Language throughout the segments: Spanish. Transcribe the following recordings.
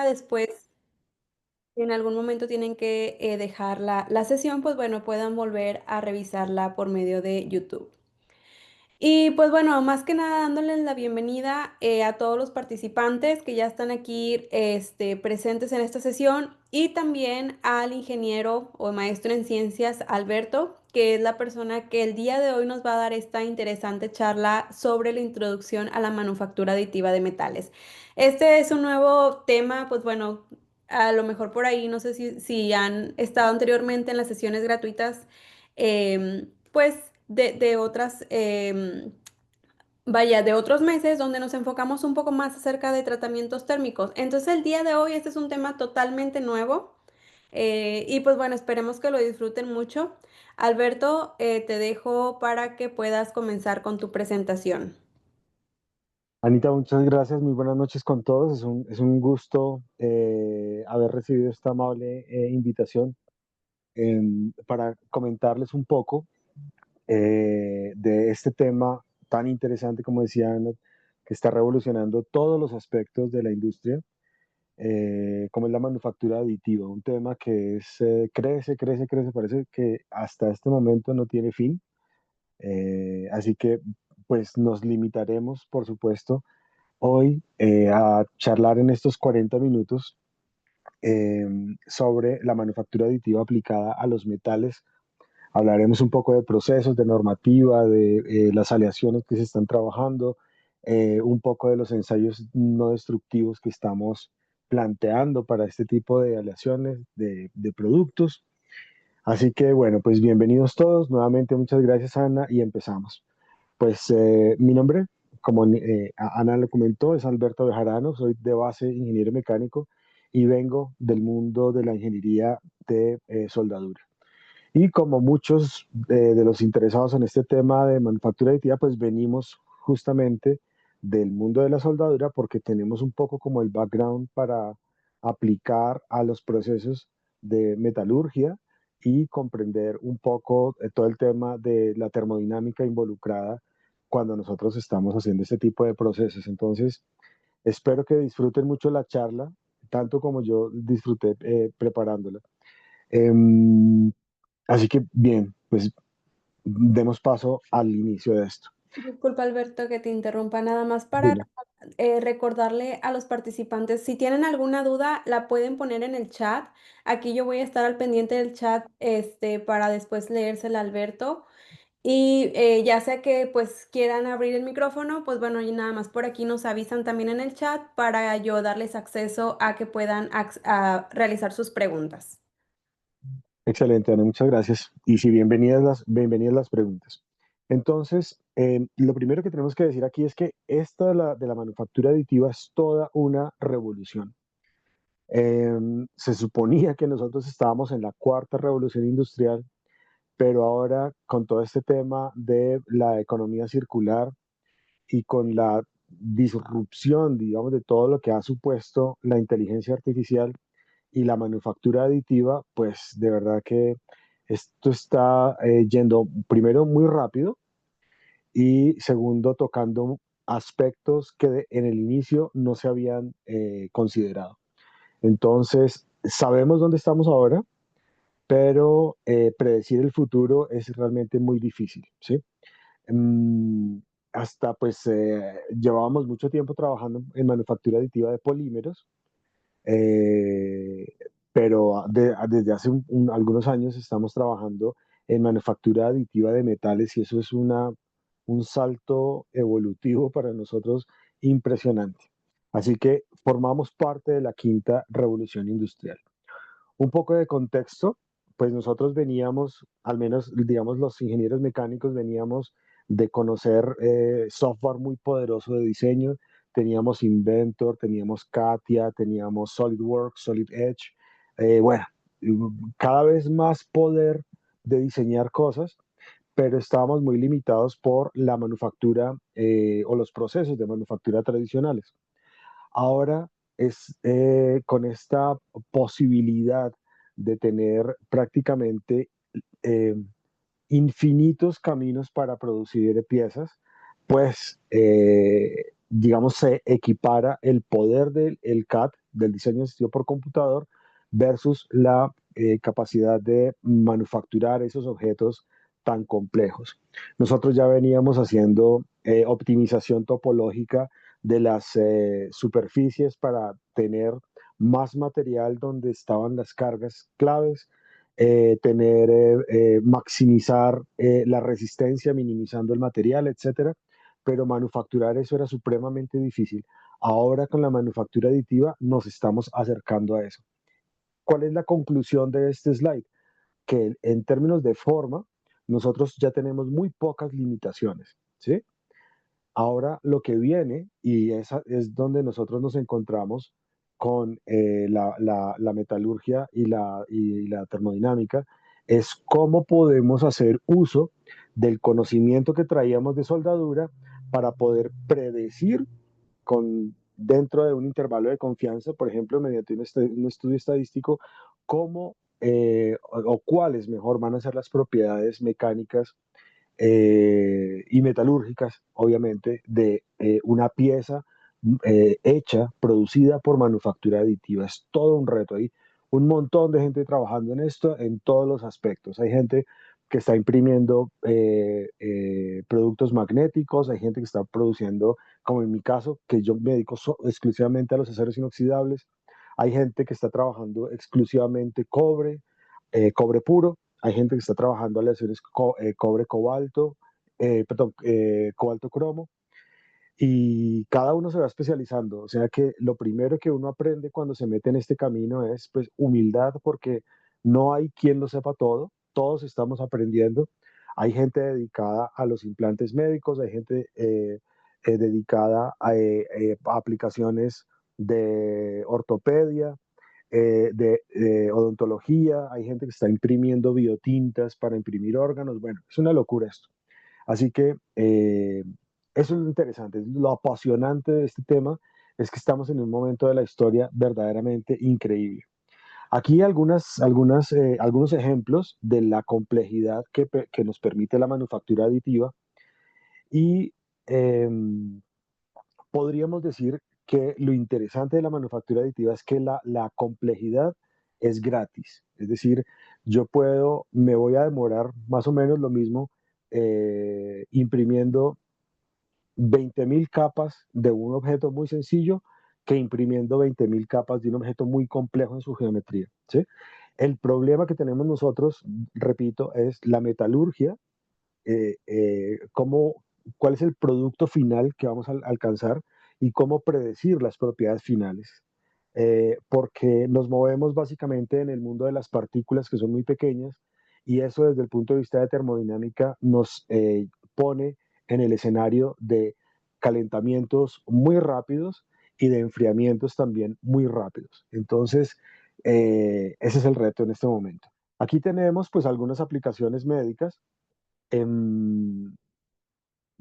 ya después en algún momento tienen que dejar la sesión, pues bueno, puedan volver a revisarla por medio de YouTube. Y pues bueno, más que nada dándoles la bienvenida a todos los participantes que ya están aquí presentes en esta sesión y también al ingeniero o maestro en ciencias Alberto, que es la persona que el día de hoy nos va a dar esta interesante charla sobre la introducción a la manufactura aditiva de metales. Este es un nuevo tema, pues bueno, a lo mejor por ahí, no sé si han estado anteriormente en las sesiones gratuitas pues de otras, vaya, de otros meses donde nos enfocamos un poco más acerca de tratamientos térmicos. Entonces el día de hoy este es un tema totalmente nuevo y pues bueno, esperemos que lo disfruten mucho. Alberto, te dejo para que puedas comenzar con tu presentación. Anita, muchas gracias. Muy buenas noches con todos. Es un gusto haber recibido esta amable invitación para comentarles un poco de este tema tan interesante, como decía Ana, que está revolucionando todos los aspectos de la industria, como es la manufactura aditiva, un tema que crece, crece, crece, parece que hasta este momento no tiene fin. Así que pues nos limitaremos, por supuesto, hoy a charlar en estos 40 minutos eh, sobre la manufactura aditiva aplicada a los metales. Hablaremos un poco de procesos, de normativa, de las aleaciones que se están trabajando, un poco de los ensayos no destructivos que estamos planteando para este tipo de aleaciones de productos. Así que bueno, pues bienvenidos todos. Nuevamente muchas gracias, Ana, y empezamos. Pues mi nombre, como Ana le comentó, es Alberto Bejarano, soy de base ingeniero mecánico y vengo del mundo de la ingeniería de soldadura. Y como muchos de los interesados en este tema de manufactura aditiva, pues venimos justamente del mundo de la soldadura porque tenemos un poco como el background para aplicar a los procesos de metalurgia y comprender un poco todo el tema de la termodinámica involucrada cuando nosotros estamos haciendo este tipo de procesos. Entonces, espero que disfruten mucho la charla, tanto como yo disfruté preparándola. Em, Así que bien, pues demos paso al inicio de esto. Disculpa, Alberto, que te interrumpa nada más para Dime. recordarle a los participantes, si tienen alguna duda, la pueden poner en el chat. Aquí yo voy a estar al pendiente del chat, para después leérsela a Alberto. Y ya sea que pues quieran abrir el micrófono, pues bueno, y nada más por aquí nos avisan también en el chat para yo darles acceso a que puedan a realizar sus preguntas. Excelente, Ana, muchas gracias. Y sí, bienvenidas las preguntas. Entonces, lo primero que tenemos que decir aquí es que esta de la manufactura aditiva es toda una revolución. Se suponía que nosotros estábamos en la cuarta revolución industrial, pero ahora con todo este tema de la economía circular y con la disrupción, digamos, de todo lo que ha supuesto la inteligencia artificial y la manufactura aditiva, pues de verdad que esto está yendo primero muy rápido y segundo tocando aspectos que en el inicio no se habían considerado. Entonces, sabemos dónde estamos ahora, pero predecir el futuro es realmente muy difícil, ¿sí? Mm, Hasta pues llevábamos mucho tiempo trabajando en manufactura aditiva de polímeros, eh, pero desde hace algunos años estamos trabajando en manufactura aditiva de metales y eso es un salto evolutivo para nosotros impresionante. Así que formamos parte de la quinta revolución industrial. Un poco de contexto, pues nosotros veníamos, al menos digamos los ingenieros mecánicos, veníamos de conocer software muy poderoso de diseño. Teníamos Inventor, teníamos CATIA, teníamos SolidWorks, Solid Edge. Bueno, cada vez más poder de diseñar cosas, pero estábamos muy limitados por la manufactura o los procesos de manufactura tradicionales. Ahora es con esta posibilidad de tener prácticamente eh, infinitos caminos para producir piezas, pues digamos se equipara el poder del el CAD del diseño asistido por computador versus la capacidad de manufacturar esos objetos tan complejos. Nosotros ya veníamos haciendo optimización topológica de las superficies para tener más material donde estaban las cargas claves, maximizar la resistencia, minimizando el material, etcétera. Pero manufacturar eso era supremamente difícil. Ahora con la manufactura aditiva nos estamos acercando a eso. ¿Cuál es la conclusión de este slide? Que en términos de forma, nosotros ya tenemos muy pocas limitaciones, ¿sí? Ahora lo que viene, y esa es donde nosotros nos encontramos con la metalurgia y la termodinámica, es cómo podemos hacer uso del conocimiento que traíamos de soldadura para poder predecir dentro de un intervalo de confianza, por ejemplo, mediante un estudio estadístico, cómo o cuáles mejor van a ser las propiedades mecánicas y metalúrgicas, obviamente, de una pieza hecha, producida por manufactura aditiva. Es todo un reto. Hay un montón de gente trabajando en esto en todos los aspectos. Hay gente que está imprimiendo productos magnéticos, hay gente que está produciendo, como en mi caso, que yo me dedico exclusivamente a los aceros inoxidables, hay gente que está trabajando exclusivamente cobre puro, hay gente que está trabajando aleaciones cobre cobalto, cobalto cromo, y cada uno se va especializando. O sea que lo primero que uno aprende cuando se mete en este camino es pues humildad, porque no hay quien lo sepa todo, todos estamos aprendiendo. Hay gente dedicada a los implantes médicos, hay gente dedicada a aplicaciones de ortopedia, de odontología, hay gente que está imprimiendo biotintas para imprimir órganos. Bueno, es una locura esto. Así que eso es lo interesante, lo apasionante de este tema es que estamos en un momento de la historia verdaderamente increíble. Aquí algunos ejemplos de la complejidad que nos permite la manufactura aditiva y eh, podríamos decir que lo interesante de la manufactura aditiva es que la complejidad es gratis. Es decir, me voy a demorar más o menos lo mismo imprimiendo 20.000 capas de un objeto muy sencillo que imprimiendo 20.000 capas de un objeto muy complejo en su geometría, ¿sí? El problema que tenemos nosotros, repito, es la metalurgia, eh, eh, cómo, cuál es el producto final que vamos a alcanzar y cómo predecir las propiedades finales. Porque nos movemos básicamente en el mundo de las partículas que son muy pequeñas y eso desde el punto de vista de termodinámica nos pone en el escenario de calentamientos muy rápidos y de enfriamientos también muy rápidos. Entonces, ese es el reto en este momento. Aquí tenemos pues algunas aplicaciones médicas. Em,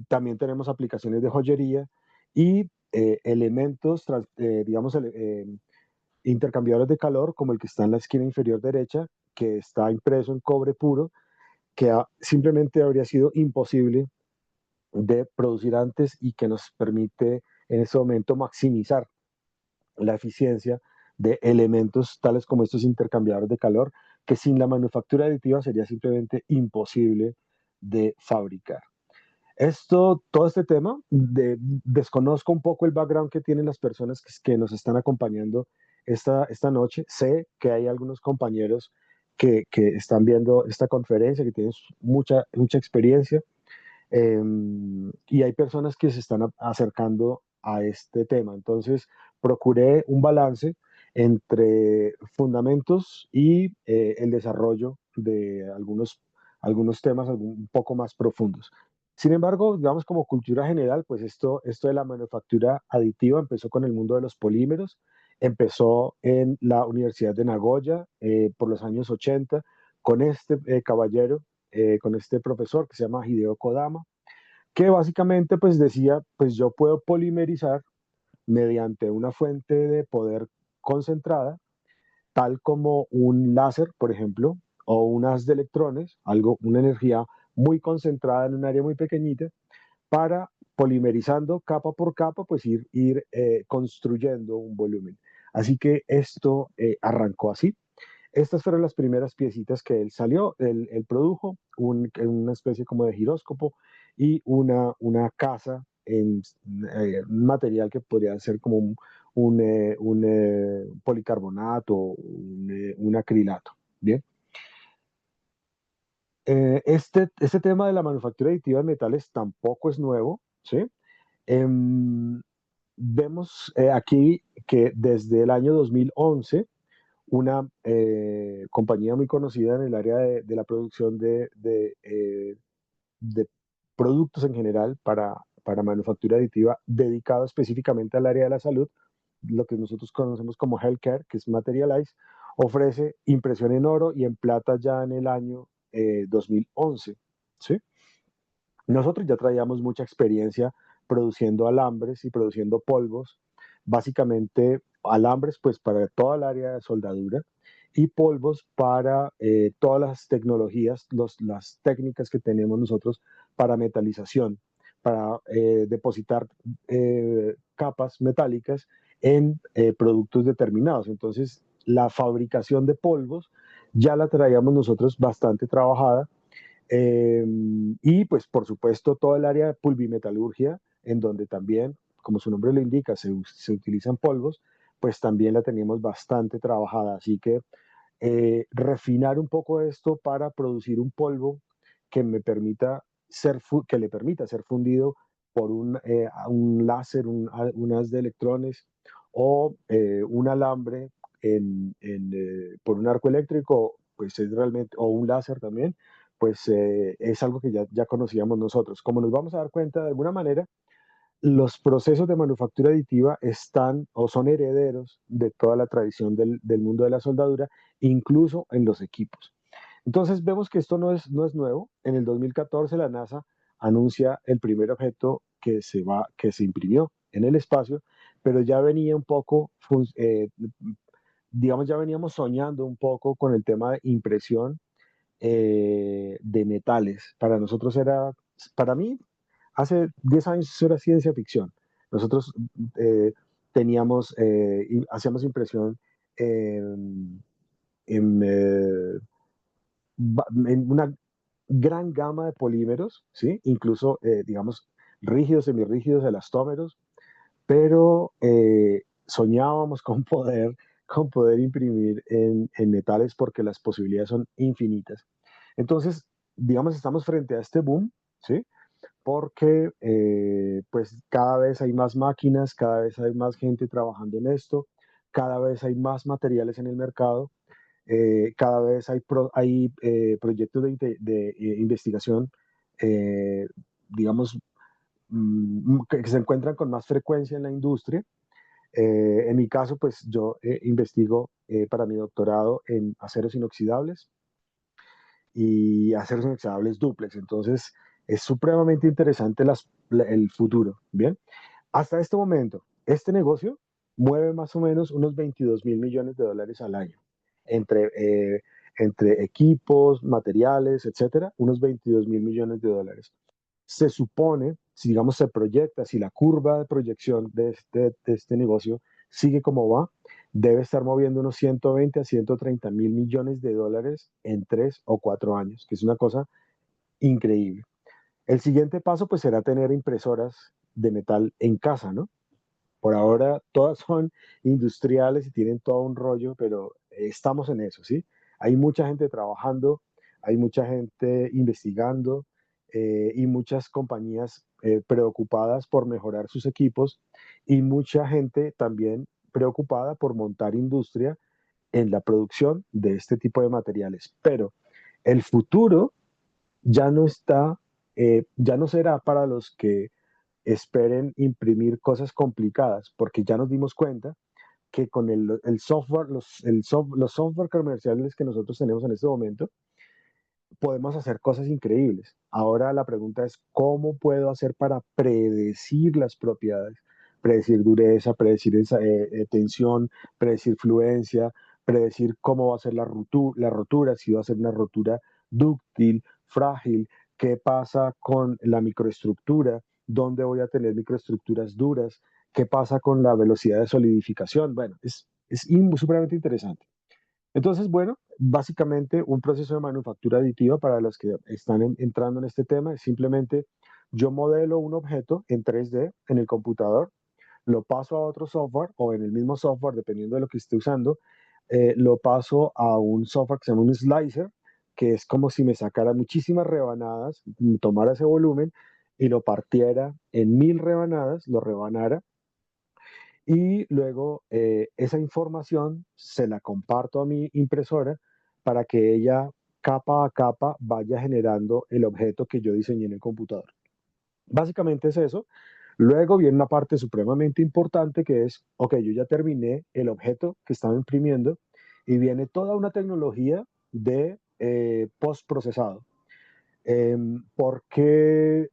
También tenemos aplicaciones de joyería y digamos, intercambiadores de calor, como el que está en la esquina inferior derecha, que está impreso en cobre puro, que simplemente habría sido imposible de producir antes y que nos permite en este momento maximizar la eficiencia de elementos tales como estos intercambiadores de calor, que sin la manufactura aditiva sería simplemente imposible de fabricar. Todo este tema, desconozco un poco el background que tienen las personas que nos están acompañando esta noche. Sé que hay algunos compañeros que están viendo esta conferencia, que tienen mucha experiencia, y hay personas que se están acercando a este tema. Entonces, procuré un balance entre fundamentos y el desarrollo de algunos temas un poco más profundos. Sin embargo, digamos como cultura general, pues esto de la manufactura aditiva empezó con el mundo de los polímeros, empezó en la Universidad de Nagoya por los años 80 con este caballero, con este profesor que se llama Hideo Kodama, que básicamente pues decía, pues yo puedo polimerizar mediante una fuente de poder concentrada, tal como un láser, por ejemplo, o un haz de electrones, una energía muy concentrada en un área muy pequeñita, para polimerizando capa por capa, pues ir construyendo un volumen. Así que esto arrancó así. Estas fueron las primeras piecitas que él produjo, una especie como de giróscopo y una casa en un material que podría ser como un policarbonato, un acrilato. Bien. Este tema de la manufactura aditiva de metales tampoco es nuevo, ¿sí? Em, Vemos aquí que desde el año 2011 una compañía muy conocida en el área de la producción de productos en general para manufactura aditiva, dedicado específicamente al área de la salud, lo que nosotros conocemos como healthcare, que es Materialize, ofrece impresión en oro y en plata ya en el año 2011. ¿Sí? Nosotros ya traíamos mucha experiencia produciendo alambres y produciendo polvos, básicamente alambres pues para toda el área de soldadura y polvos para todas las tecnologías, las técnicas que tenemos nosotros para metalización, para depositar capas metálicas en productos determinados. Entonces, la fabricación de polvos ya la traíamos nosotros bastante trabajada eh, y pues por supuesto toda el área de pulvimetalurgia, en donde también, como su nombre lo indica, se utilizan polvos, pues también la teníamos bastante trabajada. Así que refinar un poco esto para producir un polvo que me permita que le permita ser fundido por un láser, un haz de electrones o un alambre por un arco eléctrico, pues es realmente, o un láser también, pues es algo que ya conocíamos nosotros. Como nos vamos a dar cuenta, de alguna manera, los procesos de manufactura aditiva están o son herederos de toda la tradición del mundo de la soldadura, incluso en los equipos. Entonces vemos que esto no es nuevo. En el 2014 la NASA anuncia el primer objeto que se imprimió en el espacio, pero ya venía un poco, digamos, ya veníamos soñando un poco con el tema de impresión de metales. Para mí, hace 10 años eso era ciencia ficción. Nosotros eh, hacíamos impresión en, en una gran gama de polímeros, ¿sí? Incluso, digamos, rígidos, semirrígidos, elastómeros, pero soñábamos con poder imprimir en metales porque las posibilidades son infinitas. Entonces, digamos, estamos frente a este boom, ¿sí? Porque pues cada vez hay más máquinas, cada vez hay más gente trabajando en esto, cada vez hay más materiales en el mercado, cada vez hay proyectos de investigación, eh, digamos, que se encuentran con más frecuencia en la industria. En mi caso, pues yo investigo para mi doctorado en aceros inoxidables y aceros inoxidables dúplex. Entonces, es supremamente interesante el futuro. Bien, hasta este momento, este negocio mueve más o menos unos 22.000 millones de dólares al año entre, entre equipos, materiales, etcétera, unos 22.000 millones de dólares. Se supone, si digamos se proyecta, si la curva de proyección de este negocio sigue como va, debe estar moviendo unos 120 a 130.000 millones de dólares en 3 o 4 años, que es una cosa increíble. El siguiente paso pues será tener impresoras de metal en casa, ¿no? Por ahora todas son industriales y tienen todo un rollo, pero estamos en eso, ¿sí? Hay mucha gente trabajando, hay mucha gente investigando y muchas compañías preocupadas por mejorar sus equipos y mucha gente también preocupada por montar industria en la producción de este tipo de materiales. Pero el futuro ya no será para los que esperen imprimir cosas complicadas, porque ya nos dimos cuenta que con el software, los software comerciales que nosotros tenemos en este momento, podemos hacer cosas increíbles. Ahora la pregunta es, ¿cómo puedo hacer para predecir las propiedades? Predecir dureza, predecir tensión, predecir fluencia, predecir cómo va a ser la rotura, si va a ser una rotura dúctil, frágil, qué pasa con la microestructura, dónde voy a tener microestructuras duras, qué pasa con la velocidad de solidificación. Bueno, Es supremamente interesante. Entonces, bueno, básicamente un proceso de manufactura aditiva para los que están entrando en este tema es simplemente yo modelo un objeto en 3D en el computador, lo paso a otro software o en el mismo software, dependiendo de lo que esté usando, lo paso a un software que se llama un slicer, que es como si me sacara muchísimas rebanadas, tomara ese volumen y lo partiera en 1000 rebanadas, lo rebanara y luego esa información se la comparto a mi impresora para que ella capa a capa vaya generando el objeto que yo diseñé en el computador. Básicamente es eso. Luego viene una parte supremamente importante que es, ok, yo ya terminé el objeto que estaba imprimiendo y viene toda una tecnología de postprocesado. Porque,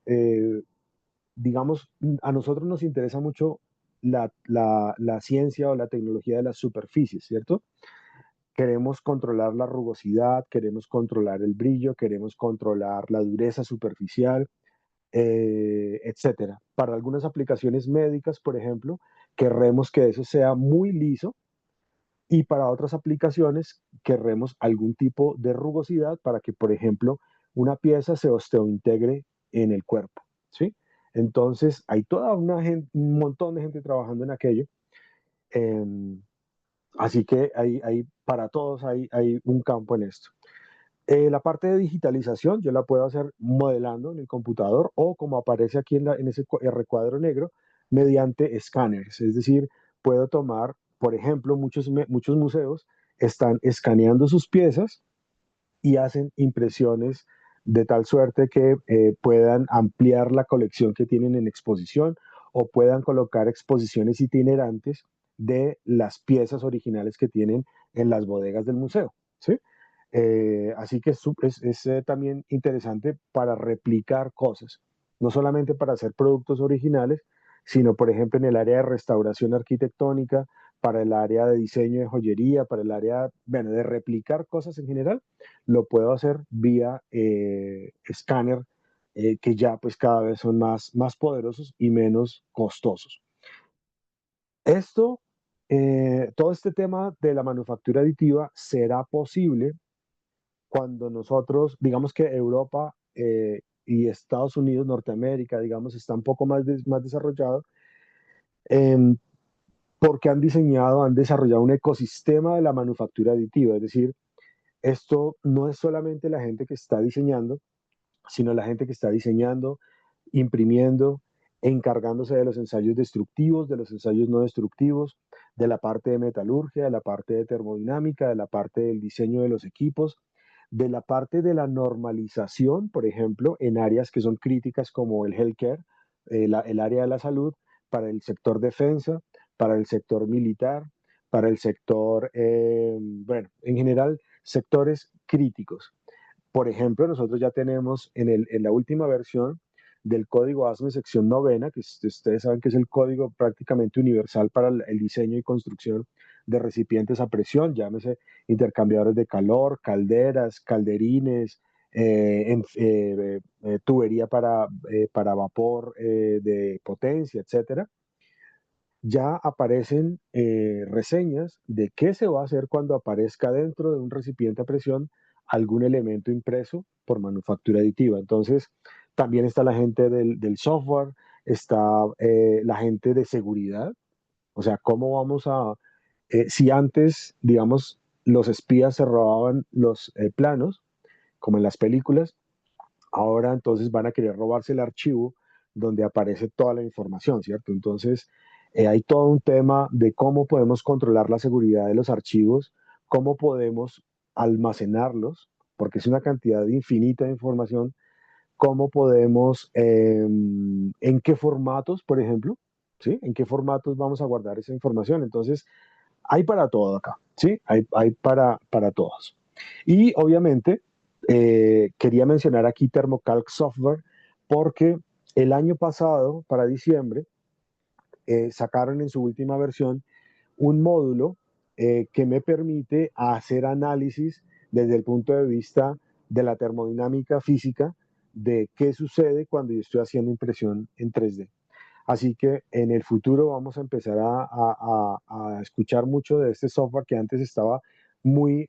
digamos, a nosotros nos interesa mucho la ciencia o la tecnología de las superficies, ¿cierto? Queremos controlar la rugosidad, queremos controlar el brillo, queremos controlar la dureza superficial, etcétera. Para algunas aplicaciones médicas, por ejemplo, queremos que eso sea muy liso y para otras aplicaciones queremos algún tipo de rugosidad para que, por ejemplo, una pieza se osteointegre en el cuerpo, ¿sí? Entonces, hay toda un montón de gente trabajando en aquello. eh, Así que para todos hay un campo en esto. La parte de digitalización yo la puedo hacer modelando en el computador o como aparece aquí en ese recuadro negro, mediante escáneres. Es decir, puedo tomar, por ejemplo, muchos museos están escaneando sus piezas y hacen impresiones de tal suerte que puedan ampliar la colección que tienen en exposición o puedan colocar exposiciones itinerantes de las piezas originales que tienen en las bodegas del museo. ¿Sí? Así que es también interesante para replicar cosas, no solamente para hacer productos originales, sino, por ejemplo, en el área de restauración arquitectónica, para el área de diseño de joyería, para el área, bueno, de replicar cosas en general, lo puedo hacer vía escáner, que ya pues cada vez son más poderosos y menos costosos. Esto, todo este tema de la manufactura aditiva será posible cuando nosotros, digamos que Europa y Estados Unidos, Norteamérica, digamos, está un poco más desarrollado, em, porque han desarrollado un ecosistema de la manufactura aditiva. Es decir, esto no es solamente la gente que está diseñando, sino la gente que está diseñando, imprimiendo, encargándose de los ensayos destructivos, de los ensayos no destructivos, de la parte de metalurgia, de la parte de termodinámica, de la parte del diseño de los equipos, de la parte de la normalización, por ejemplo, en áreas que son críticas como el healthcare, el área de la salud, para el sector defensa, para el sector militar, para el sector, bueno, en general, sectores críticos. Por ejemplo, nosotros ya tenemos en la última versión del código ASME sección novena, que ustedes saben que es el código prácticamente universal para el diseño y construcción de recipientes a presión, llámese intercambiadores de calor, calderas, calderines, tubería para vapor de potencia, etcétera. Ya aparecen reseñas de qué se va a hacer cuando aparezca dentro de un recipiente a presión algún elemento impreso por manufactura aditiva. Entonces, también está la gente del software, está la gente de seguridad, o sea, cómo vamos si antes, digamos, los espías se robaban los planos, como en las películas, ahora entonces van a querer robarse el archivo donde aparece toda la información, ¿cierto? Entonces, hay todo un tema de cómo podemos controlar la seguridad de los archivos, cómo podemos almacenarlos, porque es una cantidad infinita de información, cómo podemos, en qué formatos, por ejemplo, ¿sí? En qué formatos vamos a guardar esa información. Entonces, hay para todo acá, ¿sí? Hay para todos. Y obviamente, quería mencionar aquí Thermocalc Software porque el año pasado, para diciembre, sacaron en su última versión un módulo que me permite hacer análisis desde el punto de vista de la termodinámica física de qué sucede cuando yo estoy haciendo impresión en 3D. Así que en el futuro vamos a empezar a escuchar mucho de este software que antes estaba muy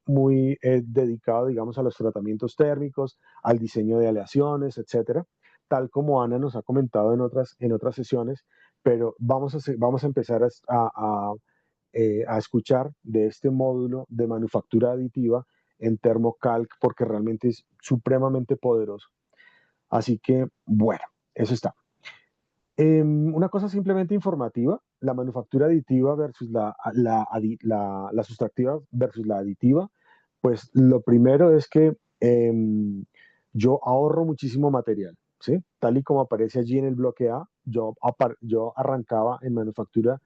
dedicado, digamos, a los tratamientos térmicos, al diseño de aleaciones, etcétera, tal como Ana nos ha comentado en otras sesiones, pero vamos a empezar a escuchar de este módulo de manufactura aditiva en ThermoCalc porque realmente es supremamente poderoso. Así que, bueno, eso está. Una cosa simplemente informativa, la manufactura aditiva versus la sustractiva versus la aditiva, pues lo primero es que yo ahorro muchísimo material, ¿sí? Tal y como aparece allí en el bloque A, yo arrancaba en manufactura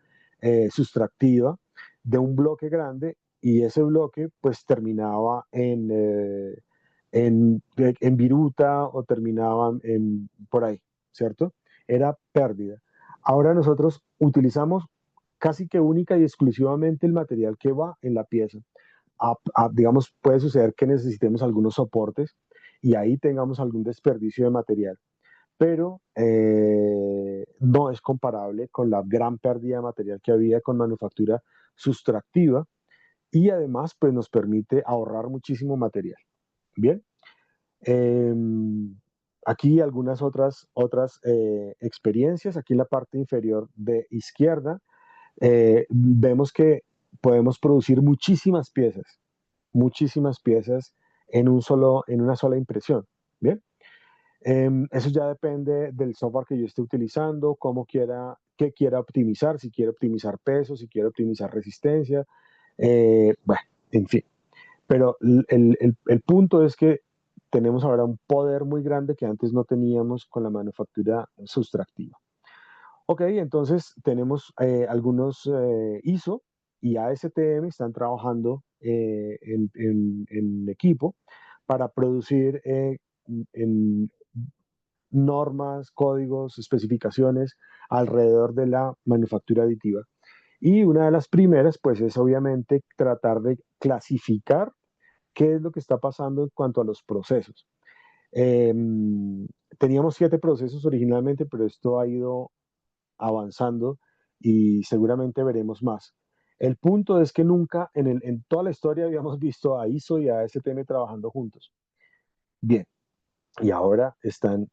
sustractiva de un bloque grande y ese bloque pues terminaba en viruta o terminaba por ahí, ¿cierto? Era pérdida. Ahora nosotros utilizamos casi que única y exclusivamente el material que va en la pieza. Digamos, puede suceder que necesitemos algunos soportes y ahí tengamos algún desperdicio de material, pero no es comparable con la gran pérdida de material que había con manufactura sustractiva y además pues nos permite ahorrar muchísimo material. Bien. Eh, Aquí algunas otras experiencias. Aquí en la parte inferior de izquierda vemos que podemos producir muchísimas piezas en una sola impresión. Bien. Eso ya depende del software que yo esté utilizando, qué quiera optimizar, si quiere optimizar peso, si quiere optimizar resistencia, bueno, en fin. Pero el punto es que tenemos ahora un poder muy grande que antes no teníamos con la manufactura sustractiva. Ok, entonces tenemos algunos ISO y ASTM están trabajando en equipo para producir en normas, códigos, especificaciones alrededor de la manufactura aditiva. Y una de las primeras, pues, es obviamente tratar de clasificar qué es lo que está pasando en cuanto a los procesos. Eh, Teníamos 7 procesos originalmente, pero esto ha ido avanzando y seguramente veremos más. El punto es que nunca en toda la historia habíamos visto a ISO y a STM trabajando juntos. Bien, y ahora están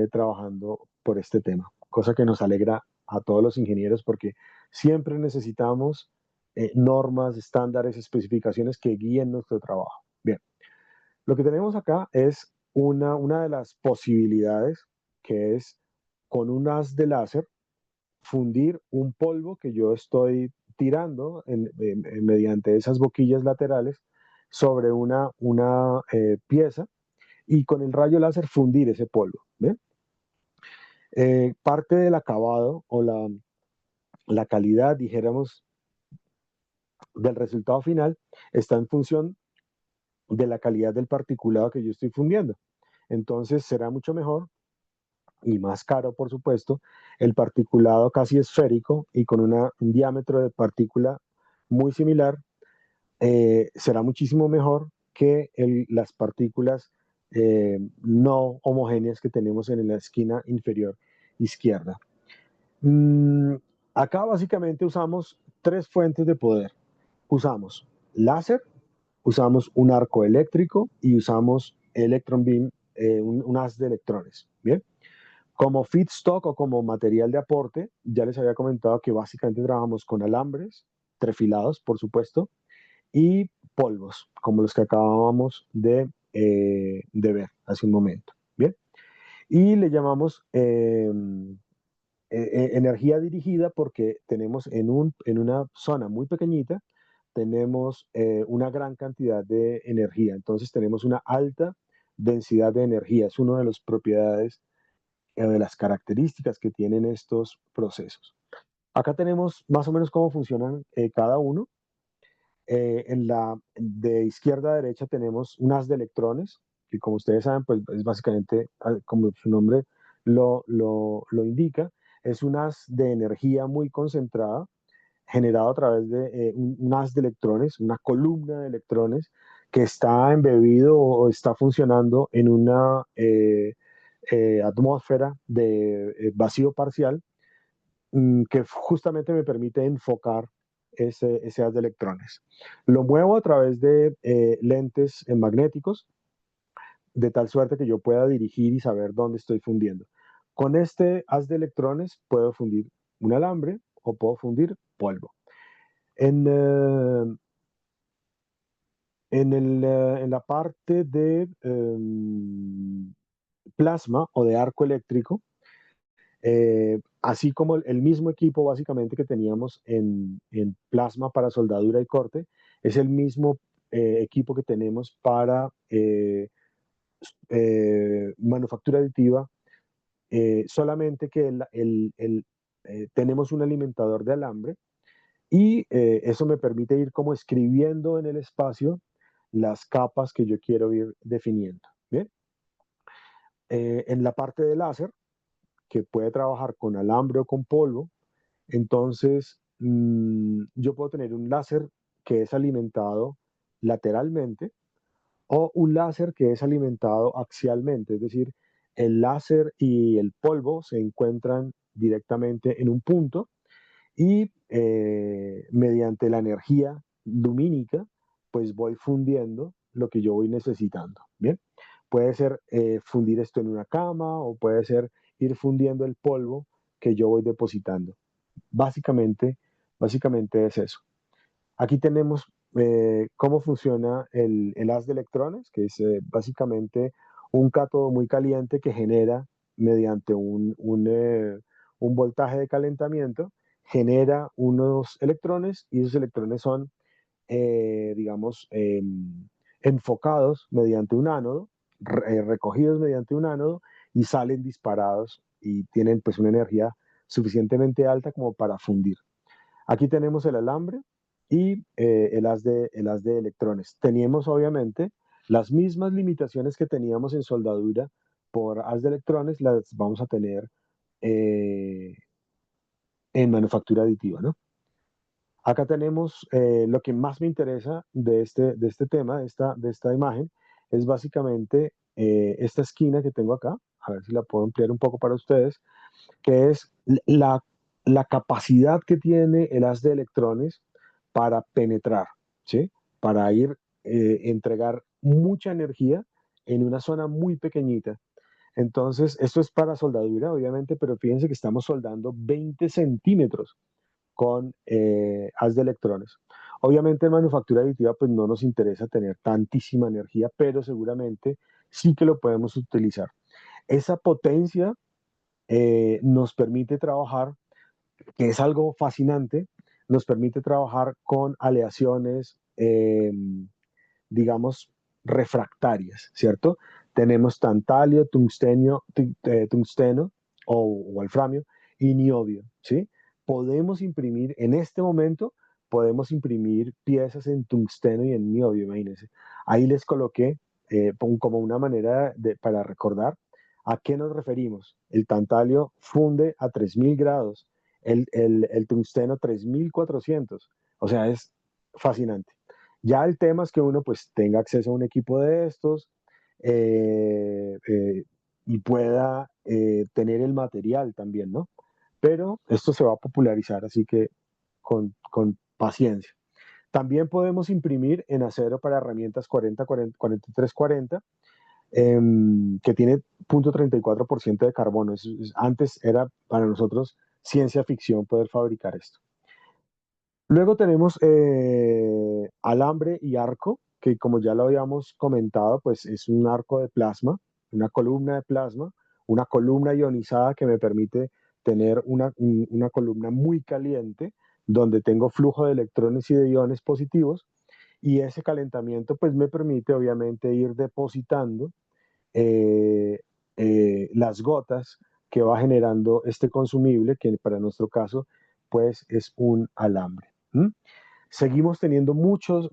trabajando por este tema, cosa que nos alegra a todos los ingenieros porque siempre necesitamos normas, estándares, especificaciones que guíen nuestro trabajo. Bien. Lo que tenemos acá es una de las posibilidades, que es con un haz de láser fundir un polvo que yo estoy tirando mediante esas boquillas laterales sobre una pieza y con el rayo láser fundir ese polvo. ¿Ve? Parte del acabado o la calidad, dijéramos, del resultado final está en función de la calidad del particulado que yo estoy fundiendo. Entonces será mucho mejor y más caro, por supuesto, el particulado casi esférico y con un diámetro de partícula muy similar, será muchísimo mejor que las partículas no homogéneas que tenemos en la esquina inferior izquierda. Mm, Acá básicamente usamos 3 fuentes de poder. Usamos láser, usamos un arco eléctrico y usamos electron beam, un haz de electrones. Bien. Como feedstock o como material de aporte, ya les había comentado que básicamente trabajamos con alambres, trefilados, por supuesto, y polvos, como los que acabábamos de ver hace un momento. Bien. Y le llamamos energía dirigida porque tenemos en una zona muy pequeñita, tenemos una gran cantidad de energía. Entonces tenemos una alta densidad de energía. Es una de las propiedades de las características que tienen estos procesos. Acá tenemos más o menos cómo funcionan cada uno. De izquierda a derecha tenemos un haz de electrones, que como ustedes saben, pues es básicamente, como su nombre lo indica, es un haz de energía muy concentrada, generado a través de un haz de electrones, una columna de electrones que está embebido o está funcionando en una atmósfera de vacío parcial que justamente me permite enfocar ese haz de electrones. Lo muevo a través de lentes magnéticos, de tal suerte que yo pueda dirigir y saber dónde estoy fundiendo. Con este haz de electrones puedo fundir un alambre o puedo fundir polvo. En, en la parte de plasma o de arco eléctrico, así como el mismo equipo básicamente que teníamos en plasma para soldadura y corte, es el mismo equipo que tenemos para manufactura aditiva, solamente que tenemos un alimentador de alambre y eso me permite ir como escribiendo en el espacio las capas que yo quiero ir definiendo. ¿Bien? En la parte de láser, que puede trabajar con alambre o con polvo, entonces yo puedo tener un láser que es alimentado lateralmente o un láser que es alimentado axialmente, es decir, el láser y el polvo se encuentran directamente en un punto y mediante la energía lumínica, pues voy fundiendo lo que yo voy necesitando. Bien, puede ser fundir esto en una cama o puede ser ir fundiendo el polvo que yo voy depositando. Básicamente, básicamente es eso. Aquí tenemos cómo funciona el haz de electrones, que es básicamente un cátodo muy caliente que genera mediante un voltaje de calentamiento, genera unos electrones y esos electrones son, digamos, enfocados mediante un ánodo, recogidos mediante un ánodo y salen disparados y tienen pues una energía suficientemente alta como para fundir. Aquí tenemos el alambre y el haz de electrones. Teníamos obviamente las mismas limitaciones que teníamos en soldadura por haz de electrones, las vamos a tener eh, en manufactura aditiva, ¿no? Acá tenemos lo que más me interesa de este tema, de esta imagen, es básicamente esta esquina que tengo acá, a ver si la puedo ampliar un poco para ustedes, que es la capacidad que tiene el haz de electrones para penetrar, ¿sí? Para ir, entregar mucha energía en una zona muy pequeñita. Entonces, esto es para soldadura, obviamente, pero fíjense que estamos soldando 20 centímetros con haz de electrones. Obviamente en manufactura aditiva pues no nos interesa tener tantísima energía, pero seguramente sí que lo podemos utilizar. Esa potencia nos permite trabajar, que es algo fascinante, nos permite trabajar con aleaciones, digamos, refractarias, ¿cierto? Tenemos tantalio, tungsteno o wolframio y niobio, ¿sí? Podemos imprimir, en este momento, podemos imprimir piezas en tungsteno y en niobio, imagínense. Ahí les coloqué como una manera para recordar a qué nos referimos. El tantalio funde a 3000 grados, el tungsteno 3400. O sea, es fascinante. Ya el tema es que uno pues tenga acceso a un equipo de estos y pueda tener el material también, ¿no? Pero esto se va a popularizar, así que con paciencia. También podemos imprimir en acero para herramientas 4340, que tiene 0.34% de carbono. Antes era para nosotros ciencia ficción poder fabricar esto. Luego tenemos alambre y arco, que como ya lo habíamos comentado, pues es un arco de plasma, una columna de plasma, una columna ionizada que me permite tener una columna muy caliente, donde tengo flujo de electrones y de iones positivos, y ese calentamiento pues me permite obviamente ir depositando eh, las gotas que va generando este consumible, que para nuestro caso pues es un alambre. ¿Mm? Seguimos teniendo muchos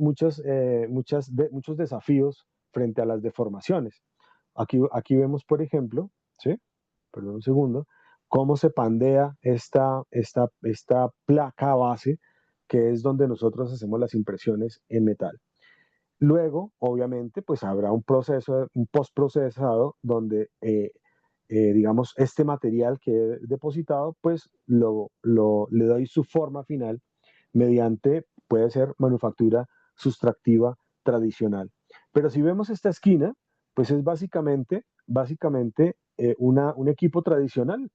desafíos frente a las deformaciones. Aquí vemos, por ejemplo, ¿sí? Perdón un segundo, cómo se pandea esta placa base, que es donde nosotros hacemos las impresiones en metal. Luego, obviamente, pues habrá un proceso, un postprocesado donde digamos, este material que he depositado, pues le doy su forma final mediante, puede ser manufactura sustractiva tradicional. Pero si vemos esta esquina, pues es básicamente un equipo tradicional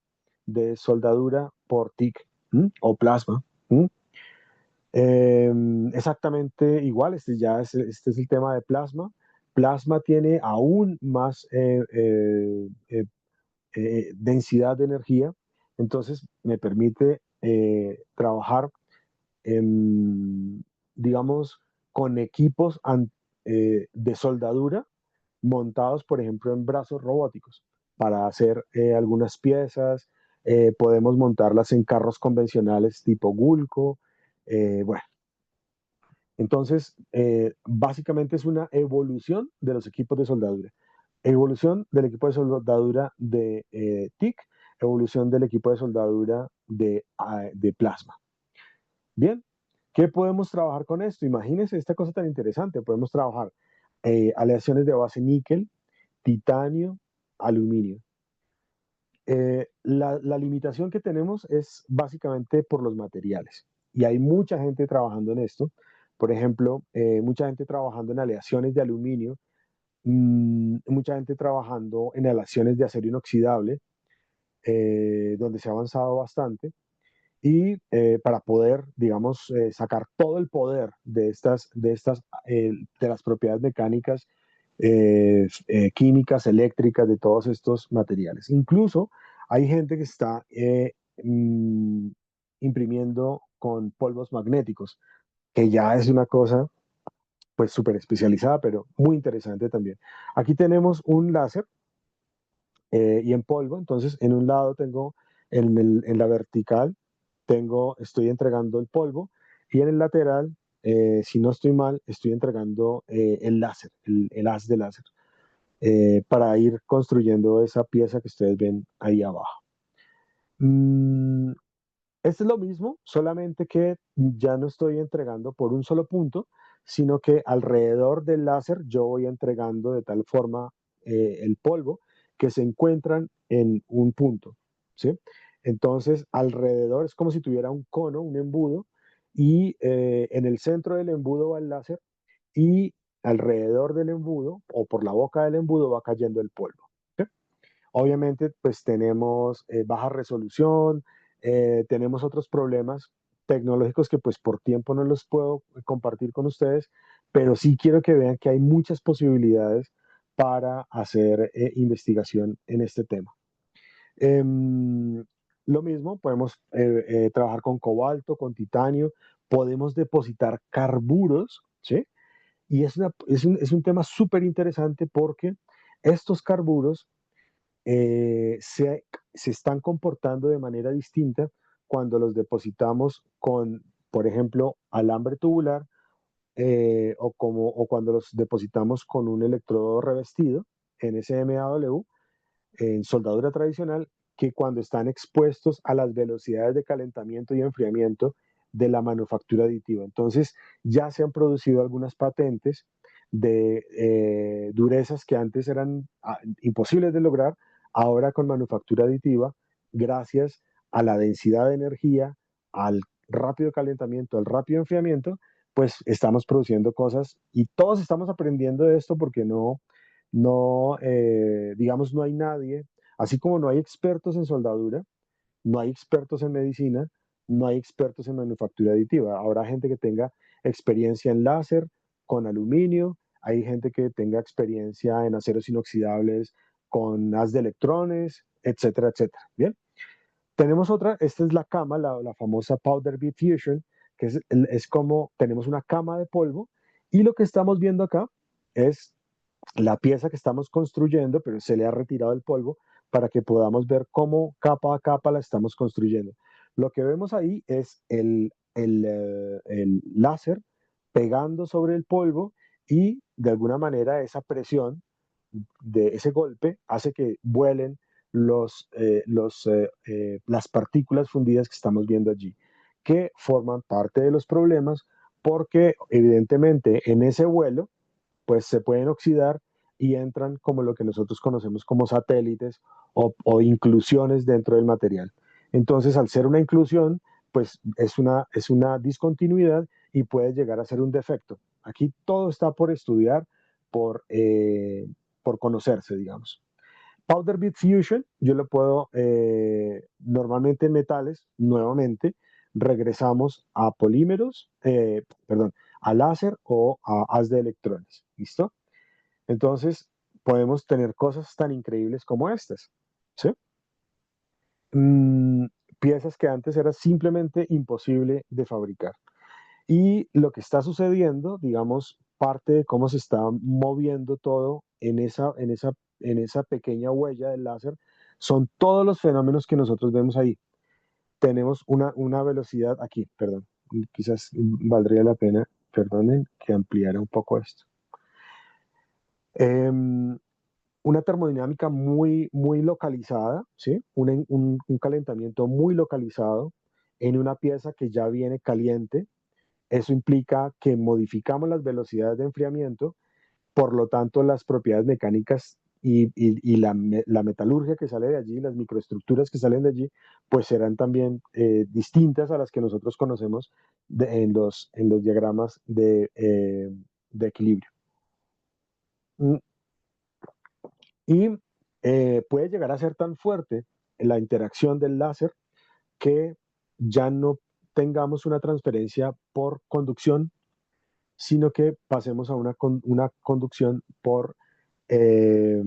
de soldadura por TIC, ¿m? O plasma. ¿M? Exactamente igual, este es el tema de plasma. Plasma tiene aún más densidad de energía, entonces me permite trabajar, en, digamos, con equipos de soldadura montados, por ejemplo, en brazos robóticos para hacer algunas piezas. Podemos montarlas en carros convencionales tipo Gulco. Bueno, entonces, básicamente es una evolución de los equipos de soldadura. Evolución del equipo de soldadura de TIC, evolución del equipo de soldadura de plasma. Bien, ¿qué podemos trabajar con esto? Imagínense esta cosa tan interesante. Podemos trabajar aleaciones de base níquel, titanio, aluminio. La limitación que tenemos es básicamente por los materiales. Y hay mucha gente trabajando en esto. Por ejemplo, mucha gente trabajando en aleaciones de aluminio, mucha gente trabajando en aleaciones de acero inoxidable, donde se ha avanzado bastante. Y para poder, digamos, sacar todo el poder de las propiedades mecánicas, químicas, eléctricas, de todos estos materiales. Incluso hay gente que está imprimiendo con polvos magnéticos, que ya es una cosa pues súper especializada, pero muy interesante también. Aquí tenemos un láser y en polvo. Entonces, en un lado tengo, en la vertical, estoy entregando el polvo y en el lateral, si no estoy mal, estoy entregando el láser, el haz de láser, para ir construyendo esa pieza que ustedes ven ahí abajo. Mm, Esto es lo mismo, solamente que ya no estoy entregando por un solo punto, sino que alrededor del láser yo voy entregando de tal forma el polvo que se encuentran en un punto, ¿sí? Entonces, alrededor es como si tuviera un cono, un embudo, y en el centro del embudo va el láser y alrededor del embudo o por la boca del embudo va cayendo el polvo. ¿Sí? Obviamente, pues tenemos baja resolución, tenemos otros problemas tecnológicos que pues por tiempo no los puedo compartir con ustedes, pero sí quiero que vean que hay muchas posibilidades para hacer investigación en este tema. Em, lo mismo, podemos trabajar con cobalto, con titanio, podemos depositar carburos, ¿sí? Y es un tema súper interesante porque estos carburos eh, se, se están comportando de manera distinta cuando los depositamos con, por ejemplo, alambre tubular, o cuando los depositamos con un electrodo revestido en SMAW, en soldadura tradicional, que cuando están expuestos a las velocidades de calentamiento y enfriamiento de la manufactura aditiva. Entonces, ya se han producido algunas patentes de durezas que antes eran imposibles de lograr, ahora con manufactura aditiva, gracias a la densidad de energía, al rápido calentamiento, al rápido enfriamiento, pues estamos produciendo cosas y todos estamos aprendiendo de esto porque digamos, no hay nadie, así como no hay expertos en soldadura, no hay expertos en medicina, no hay expertos en manufactura aditiva. Habrá gente que tenga experiencia en láser, con aluminio, hay gente que tenga experiencia en aceros inoxidables, con haz de electrones, etcétera, etcétera. Bien, tenemos otra, esta es la cama, la famosa Powder Bed Fusion, que es como tenemos una cama de polvo y lo que estamos viendo acá es la pieza que estamos construyendo, pero se le ha retirado el polvo para que podamos ver cómo capa a capa la estamos construyendo. Lo que vemos ahí es el láser pegando sobre el polvo y de alguna manera esa presión de ese golpe hace que vuelen las partículas fundidas que estamos viendo allí, que forman parte de los problemas porque evidentemente en ese vuelo pues se pueden oxidar y entran como lo que nosotros conocemos como satélites o inclusiones dentro del material. Entonces, al ser una inclusión, pues es una discontinuidad y puede llegar a ser un defecto. Aquí todo está por estudiar, por, eh, por conocerse, digamos. Powder Bed Fusion, yo lo puedo, normalmente en metales, nuevamente, regresamos a polímeros, perdón, a láser o a haz de electrones. ¿Listo? Entonces, podemos tener cosas tan increíbles como estas. ¿Sí? Mm, piezas que antes era simplemente imposible de fabricar. Y lo que está sucediendo, digamos, parte de cómo se está moviendo todo en esa pequeña huella del láser, son todos los fenómenos que nosotros vemos ahí. Tenemos una velocidad aquí, perdón, quizás valdría la pena, perdonen, que ampliara un poco esto. Em, una termodinámica muy localizada, ¿sí? Un calentamiento muy localizado en una pieza que ya viene caliente. Eso implica que modificamos las velocidades de enfriamiento, por lo tanto las propiedades mecánicas y la metalurgia que sale de allí, las microestructuras que salen de allí, pues serán también distintas a las que nosotros conocemos en los diagramas de equilibrio. Mm, Y puede llegar a ser tan fuerte la interacción del láser que ya no tengamos una transferencia por conducción, sino que pasemos a una conducción eh,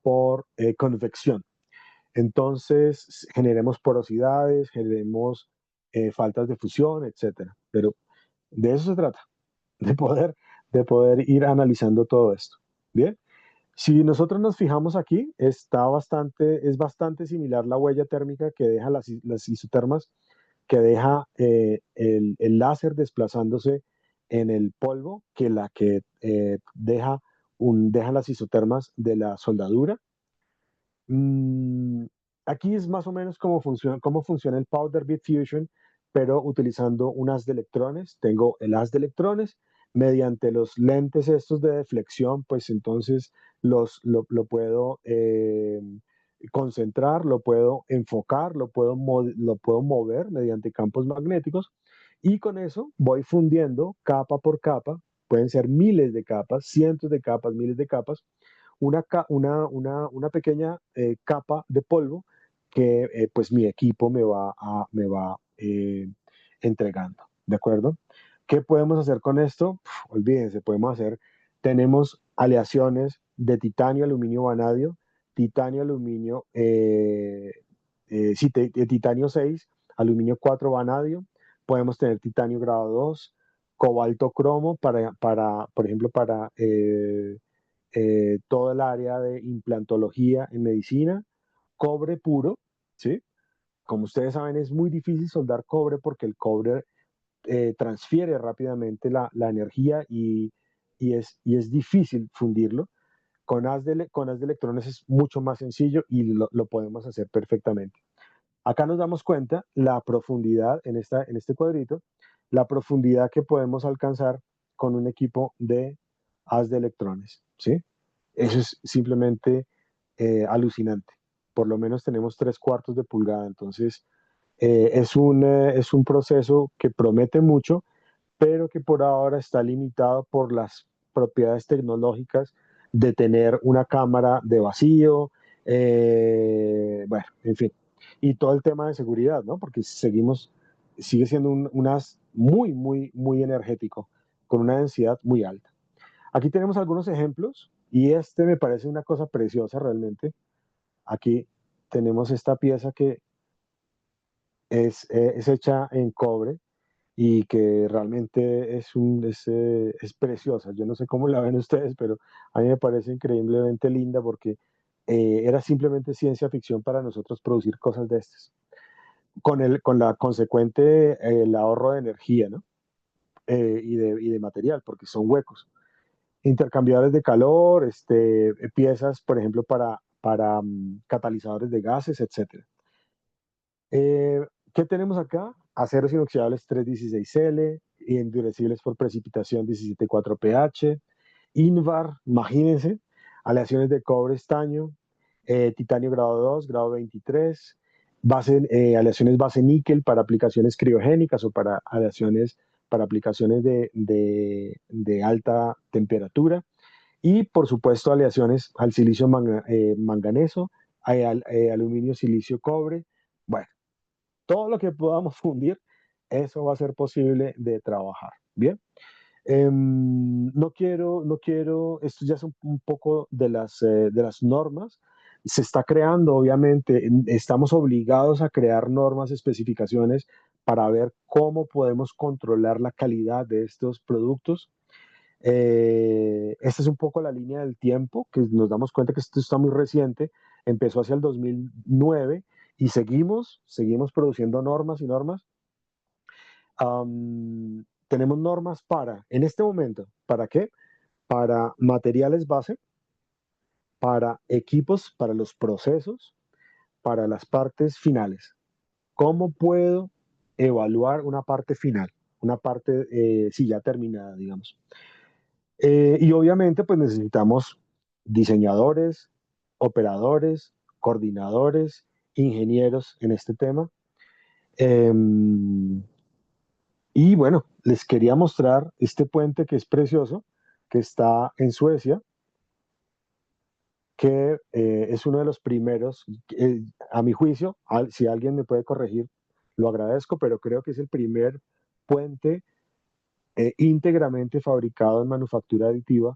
por convección. Entonces, generemos porosidades, generemos faltas de fusión, etcétera. Pero de eso se trata, de poder, de poder ir analizando todo esto. Bien, si nosotros nos fijamos aquí, es bastante similar la huella térmica que deja las isotermas, que deja el láser desplazándose en el polvo, que la que deja las isotermas de la soldadura. Mm, aquí es más o menos cómo funciona el Powder Bed Fusion, pero utilizando un haz de electrones. Tengo el haz de electrones mediante los lentes estos de deflexión, pues entonces lo puedo concentrar, lo puedo enfocar, lo puedo mover mediante campos magnéticos y con eso voy fundiendo capa por capa. Pueden ser miles de capas, cientos de capas, miles de capas, una pequeña capa de polvo que pues mi equipo me va entregando, ¿de acuerdo? ¿Qué podemos hacer con esto? Olvídense, tenemos aleaciones de titanio, aluminio, vanadio, titanio, aluminio, sí, de titanio 6, aluminio 4, vanadio, podemos tener titanio grado 2, cobalto cromo por ejemplo, para todo el área de implantología en medicina, cobre puro, ¿sí? Como ustedes saben, es muy difícil soldar cobre porque el cobre transfiere rápidamente la energía y es difícil fundirlo. Con haz de electrones es mucho más sencillo y lo podemos hacer perfectamente. Acá nos damos cuenta la profundidad en este cuadrito, la profundidad que podemos alcanzar con un equipo de haz de electrones, ¿sí? Eso es simplemente alucinante. Por lo menos tenemos 3/4 de pulgada, entonces es un proceso que promete mucho, pero que por ahora está limitado por las propiedades tecnológicas de tener una cámara de vacío, bueno, en fin, y todo el tema de seguridad, ¿no? Porque sigue siendo un haz muy energético, con una densidad muy alta. Aquí tenemos algunos ejemplos y este me parece una cosa preciosa realmente. Aquí tenemos esta pieza que es hecha en cobre y que realmente es preciosa. Yo no sé cómo la ven ustedes, pero a mí me parece increíblemente linda porque era simplemente ciencia ficción para nosotros producir cosas de estas, con la consecuente el ahorro de energía, ¿no? Y de material, porque son huecos. Intercambiadores de calor, piezas, por ejemplo, para catalizadores de gases, etcétera. ¿Qué tenemos acá? Aceros inoxidables 316L, endurecibles por precipitación 17,4 pH, Invar, imagínense, aleaciones de cobre estaño, titanio grado 2, grado 23, aleaciones base níquel para aplicaciones criogénicas o para aleaciones para aplicaciones de alta temperatura y por supuesto aleaciones al silicio manganeso, aluminio, silicio, cobre. Bueno, todo lo que podamos fundir, eso va a ser posible de trabajar. Bien. No quiero, esto ya es un poco de las normas. Se está creando, obviamente, estamos obligados a crear normas, especificaciones para ver cómo podemos controlar la calidad de estos productos. Esta es un poco la línea del tiempo, que nos damos cuenta que esto está muy reciente, empezó hacia el 2009 y seguimos produciendo normas y normas. Tenemos normas en este momento, ¿para qué? Para materiales base, para equipos, para los procesos, para las partes finales. ¿Cómo puedo evaluar una parte final? Una parte, sí, ya terminada, digamos. Y obviamente, pues necesitamos diseñadores, operadores, coordinadores, ingenieros en este tema. Em, y bueno, les quería mostrar este puente que es precioso, que está en Suecia, que es uno de los primeros, a mi juicio, si alguien me puede corregir, lo agradezco, pero creo que es el primer puente íntegramente fabricado en manufactura aditiva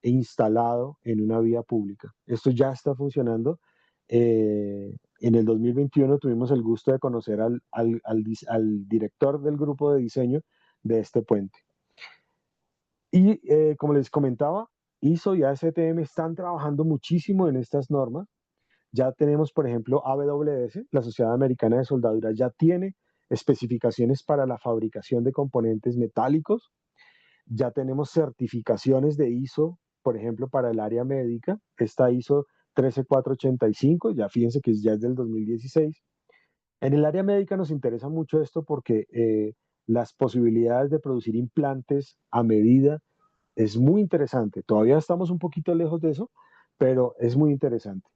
e instalado en una vía pública. Esto ya está funcionando. En el 2021 tuvimos el gusto de conocer al director del grupo de diseño de este puente. Y como les comentaba, ISO y ASTM están trabajando muchísimo en estas normas. Ya tenemos, por ejemplo, AWS, la Sociedad Americana de Soldadura, ya tiene especificaciones para la fabricación de componentes metálicos. Ya tenemos certificaciones de ISO, por ejemplo, para el área médica. Esta ISO 13485, ya fíjense que ya es del 2016. En el área médica nos interesa mucho esto porque las posibilidades de producir implantes a medida es muy interesante. Todavía estamos un poquito lejos de eso, pero es muy interesante.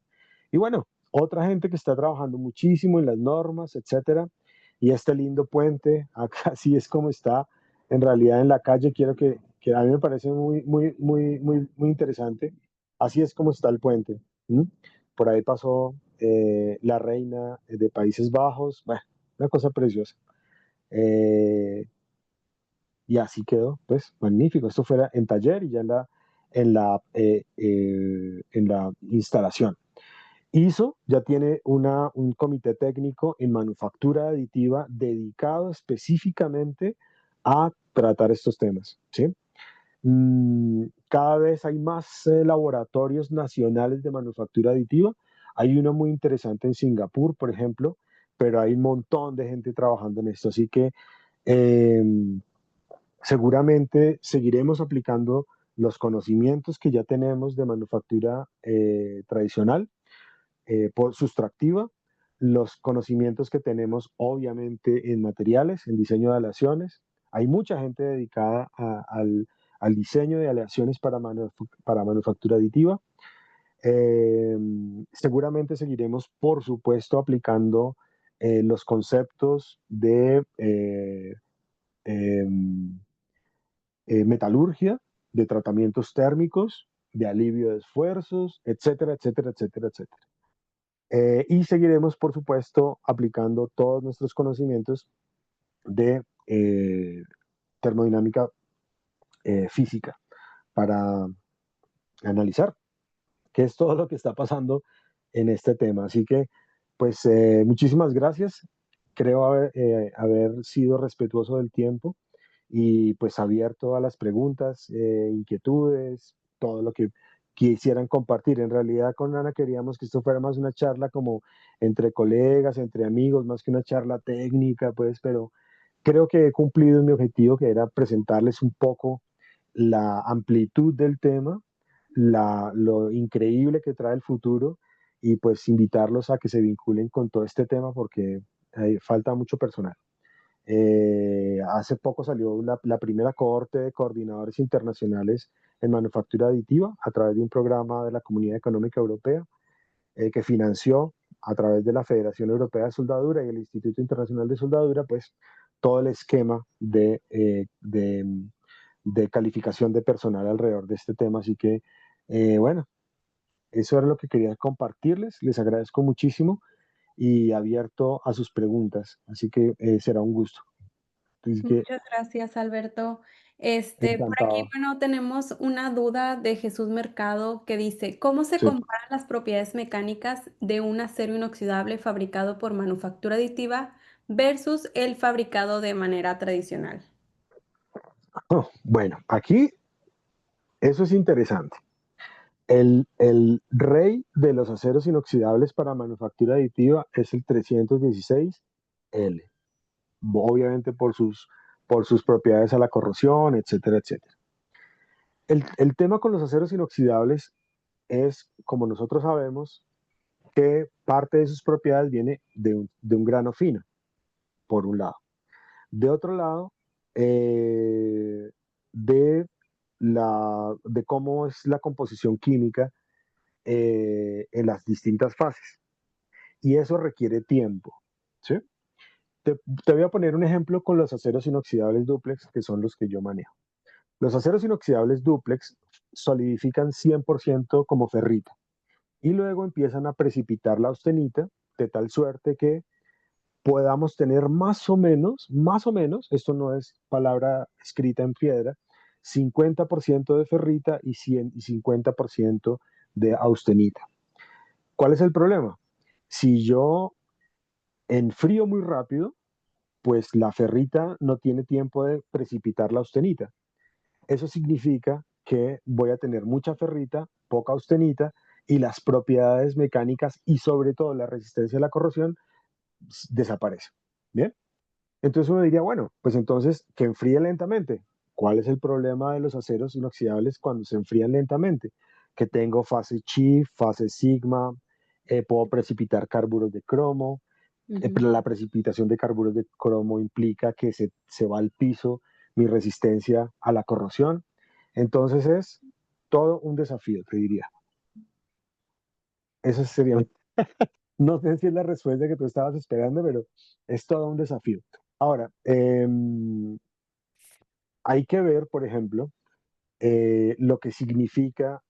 Y bueno, otra gente que está trabajando muchísimo en las normas, etcétera. Y este lindo puente, acá sí es como está en realidad en la calle. Quiero que a mí me parece muy interesante. Así es como está el puente. ¿Mm? Por ahí pasó la reina de Países Bajos. Bueno, una cosa preciosa. Eh, y así quedó, pues magnífico. Esto fuera en taller y ya en la instalación. ISO ya tiene un comité técnico en manufactura aditiva dedicado específicamente a tratar estos temas, ¿sí? Cada vez hay más laboratorios nacionales de manufactura aditiva. Hay uno muy interesante en Singapur, por ejemplo, pero hay un montón de gente trabajando en esto. Así que eh, seguramente seguiremos aplicando los conocimientos que ya tenemos de manufactura tradicional por sustractiva, los conocimientos que tenemos obviamente en materiales, en diseño de aleaciones. Hay mucha gente dedicada al diseño de aleaciones para manufactura aditiva. Eh, Seguramente seguiremos, por supuesto, aplicando los conceptos de eh, metalurgia, de tratamientos térmicos, de alivio de esfuerzos, etcétera, etcétera, etcétera, etcétera. Y seguiremos, por supuesto, aplicando todos nuestros conocimientos de termodinámica física para analizar qué es todo lo que está pasando en este tema. Así que, pues, muchísimas gracias. Creo haber sido respetuoso del tiempo y pues abierto a las preguntas, inquietudes, todo lo que quisieran compartir. En realidad con Ana queríamos que esto fuera más una charla como entre colegas, entre amigos, más que una charla técnica, pues, pero creo que he cumplido mi objetivo, que era presentarles un poco la amplitud del tema, lo increíble que trae el futuro y pues invitarlos a que se vinculen con todo este tema porque falta mucho personal. Hace poco salió la primera cohorte de coordinadores internacionales en manufactura aditiva a través de un programa de la Comunidad Económica Europea que financió a través de la Federación Europea de Soldadura y el Instituto Internacional de Soldadura, pues todo el esquema de calificación de personal alrededor de este tema. Así que, bueno, eso era lo que quería compartirles. Les agradezco muchísimo y abierto a sus preguntas. Así que será un gusto. Así que Muchas gracias, Alberto. Por aquí, encantado. bueno, tenemos una duda de Jesús Mercado que dice, ¿cómo se Sí. comparan las propiedades mecánicas de un acero inoxidable fabricado por manufactura aditiva versus el fabricado de manera tradicional? Oh, bueno, aquí eso es interesante. El rey de los aceros inoxidables para manufactura aditiva es el 316L, obviamente por sus propiedades a la corrosión, etcétera, etcétera. El tema con los aceros inoxidables es, como nosotros sabemos, que parte de sus propiedades viene de un grano fino, por un lado. De otro lado, eh, de, de cómo es la composición química en las distintas fases. Y eso requiere tiempo. ¿Sí? Te voy a poner un ejemplo con los aceros inoxidables dúplex, que son los que yo manejo. Los aceros inoxidables dúplex solidifican 100% como ferrita y luego empiezan a precipitar la austenita de tal suerte que podamos tener más o menos, esto no es palabra escrita en piedra, 50% de ferrita y 100 y 50% de austenita. ¿Cuál es el problema? Si yo enfrío muy rápido, pues la ferrita no tiene tiempo de precipitar la austenita. Eso significa que voy a tener mucha ferrita, poca austenita y las propiedades mecánicas y sobre todo la resistencia a la corrosión desaparecen. ¿Bien? Entonces uno diría, bueno, pues entonces que enfríe lentamente. ¿Cuál es el problema de los aceros inoxidables cuando se enfrían lentamente? Que tengo fase chi, fase sigma, puedo precipitar carburos de cromo, Ujú. pero la precipitación de carburos de cromo implica que se va al piso mi resistencia a la corrosión. Entonces es todo un desafío, te diría. Eso sería, no sé si es la respuesta que tú estabas esperando, pero es todo un desafío. Ahora, hay que ver, por ejemplo, lo que significa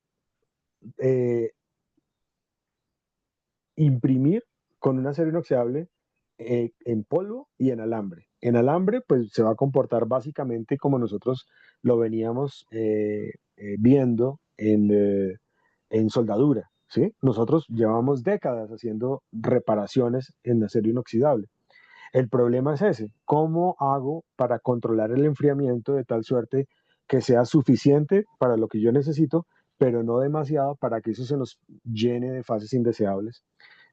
eh, imprimir con un acero inoxidable en polvo y en alambre. En alambre, pues se va a comportar básicamente como nosotros lo veníamos viendo en soldadura, ¿sí? Nosotros llevamos décadas haciendo reparaciones en acero inoxidable. El problema es ese, ¿cómo hago para controlar el enfriamiento de tal suerte que sea suficiente para lo que yo necesito, pero no demasiado para que eso se nos llene de fases indeseables?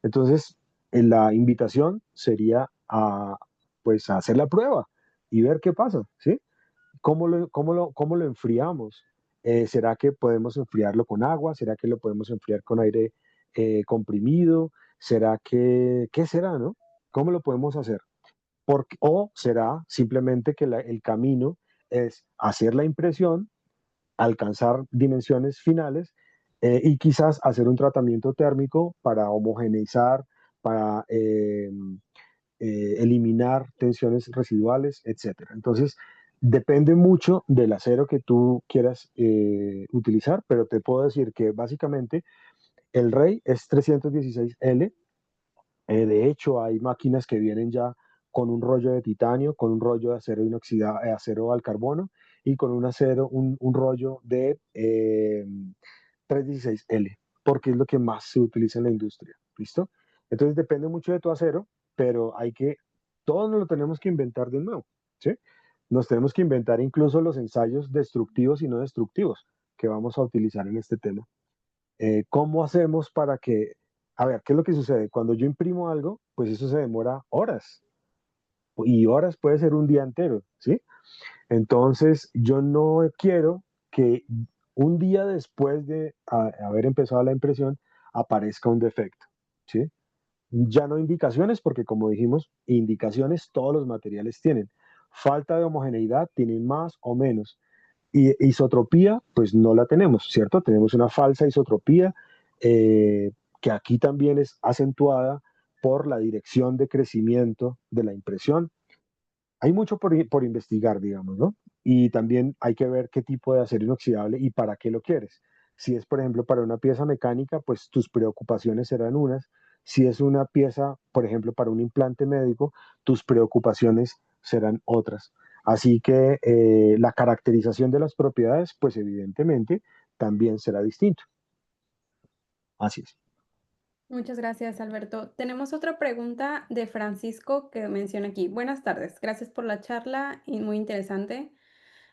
Entonces, la invitación sería a, pues, a hacer la prueba y ver qué pasa, ¿sí? ¿Cómo lo enfriamos? ¿Será que podemos enfriarlo con agua? ¿Será que lo podemos enfriar con aire comprimido? ¿Será que, qué será, no? ¿Cómo lo podemos hacer? O será simplemente que el camino es hacer la impresión, alcanzar dimensiones finales y quizás hacer un tratamiento térmico para homogeneizar, para eliminar tensiones residuales, etcétera. Entonces, depende mucho del acero que tú quieras utilizar, pero te puedo decir que básicamente el Rey es 316L. De hecho, hay máquinas que vienen ya con un rollo de titanio, con un rollo de acero inoxidable, acero al carbono y con un rollo de 316L, porque es lo que más se utiliza en la industria. ¿Listo? Entonces depende mucho de tu acero, pero todos nos lo tenemos que inventar de nuevo. ¿Sí? Nos tenemos que inventar incluso los ensayos destructivos y no destructivos que vamos a utilizar en este tema. ¿Cómo hacemos para que, a ver, qué es lo que sucede? Cuando yo imprimo algo, pues eso se demora horas y horas puede ser un día entero, ¿sí? Entonces, yo no quiero que un día después de haber empezado la impresión aparezca un defecto, ¿sí? Ya no indicaciones, porque como dijimos, indicaciones todos los materiales tienen. Falta de homogeneidad tienen más o menos. Y isotropía, pues no la tenemos, ¿cierto? Tenemos una falsa isotropía que aquí también es acentuada por la dirección de crecimiento de la impresión. Hay mucho por investigar, digamos, ¿no? Y también hay que ver qué tipo de acero inoxidable y para qué lo quieres. Si es, por ejemplo, para una pieza mecánica, pues tus preocupaciones serán unas. Si es una pieza, por ejemplo, para un implante médico, tus preocupaciones serán otras. Así que la caracterización de las propiedades, pues evidentemente, también será distinto. Así es. Muchas gracias, Alberto. Tenemos otra pregunta de Francisco que menciona aquí. Buenas tardes, gracias por la charla y muy interesante.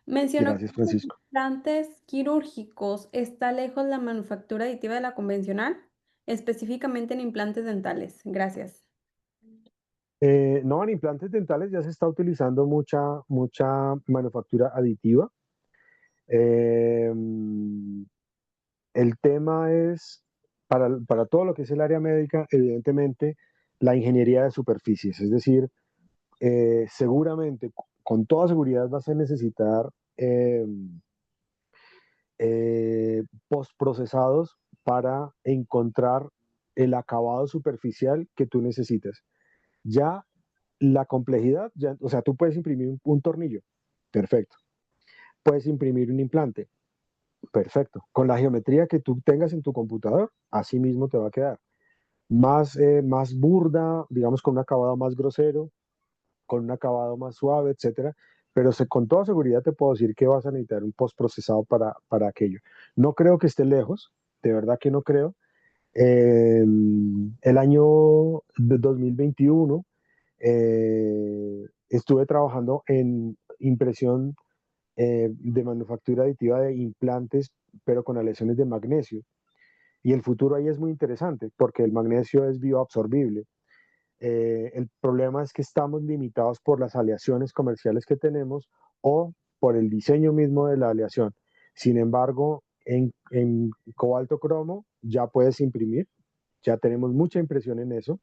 Mencionó que Gracias, los Francisco. implantes quirúrgicos está lejos la manufactura aditiva de la convencional, específicamente en implantes dentales. Gracias. No, en implantes dentales ya se está utilizando mucha manufactura aditiva. Eh, el tema es, para todo lo que es el área médica, evidentemente, la ingeniería de superficies. Es decir, seguramente, con toda seguridad vas a necesitar eh, postprocesados para encontrar el acabado superficial que tú necesitas. Ya la complejidad, ya, o sea, tú puedes imprimir un tornillo, perfecto. Puedes imprimir un implante, perfecto. Con la geometría que tú tengas en tu computador, así mismo te va a quedar. Más burda, digamos, con un acabado más grosero, con un acabado más suave, etcétera. Pero con toda seguridad te puedo decir que vas a necesitar un postprocesado para aquello. No creo que esté lejos, de verdad que no creo. El año de 2021 estuve trabajando en impresión de manufactura aditiva de implantes, pero con aleaciones de magnesio. Y el futuro ahí es muy interesante porque el magnesio es bioabsorbible. El problema es que estamos limitados por las aleaciones comerciales que tenemos o por el diseño mismo de la aleación. Sin embargo, en cobalto cromo ya puedes imprimir, ya tenemos mucha impresión en eso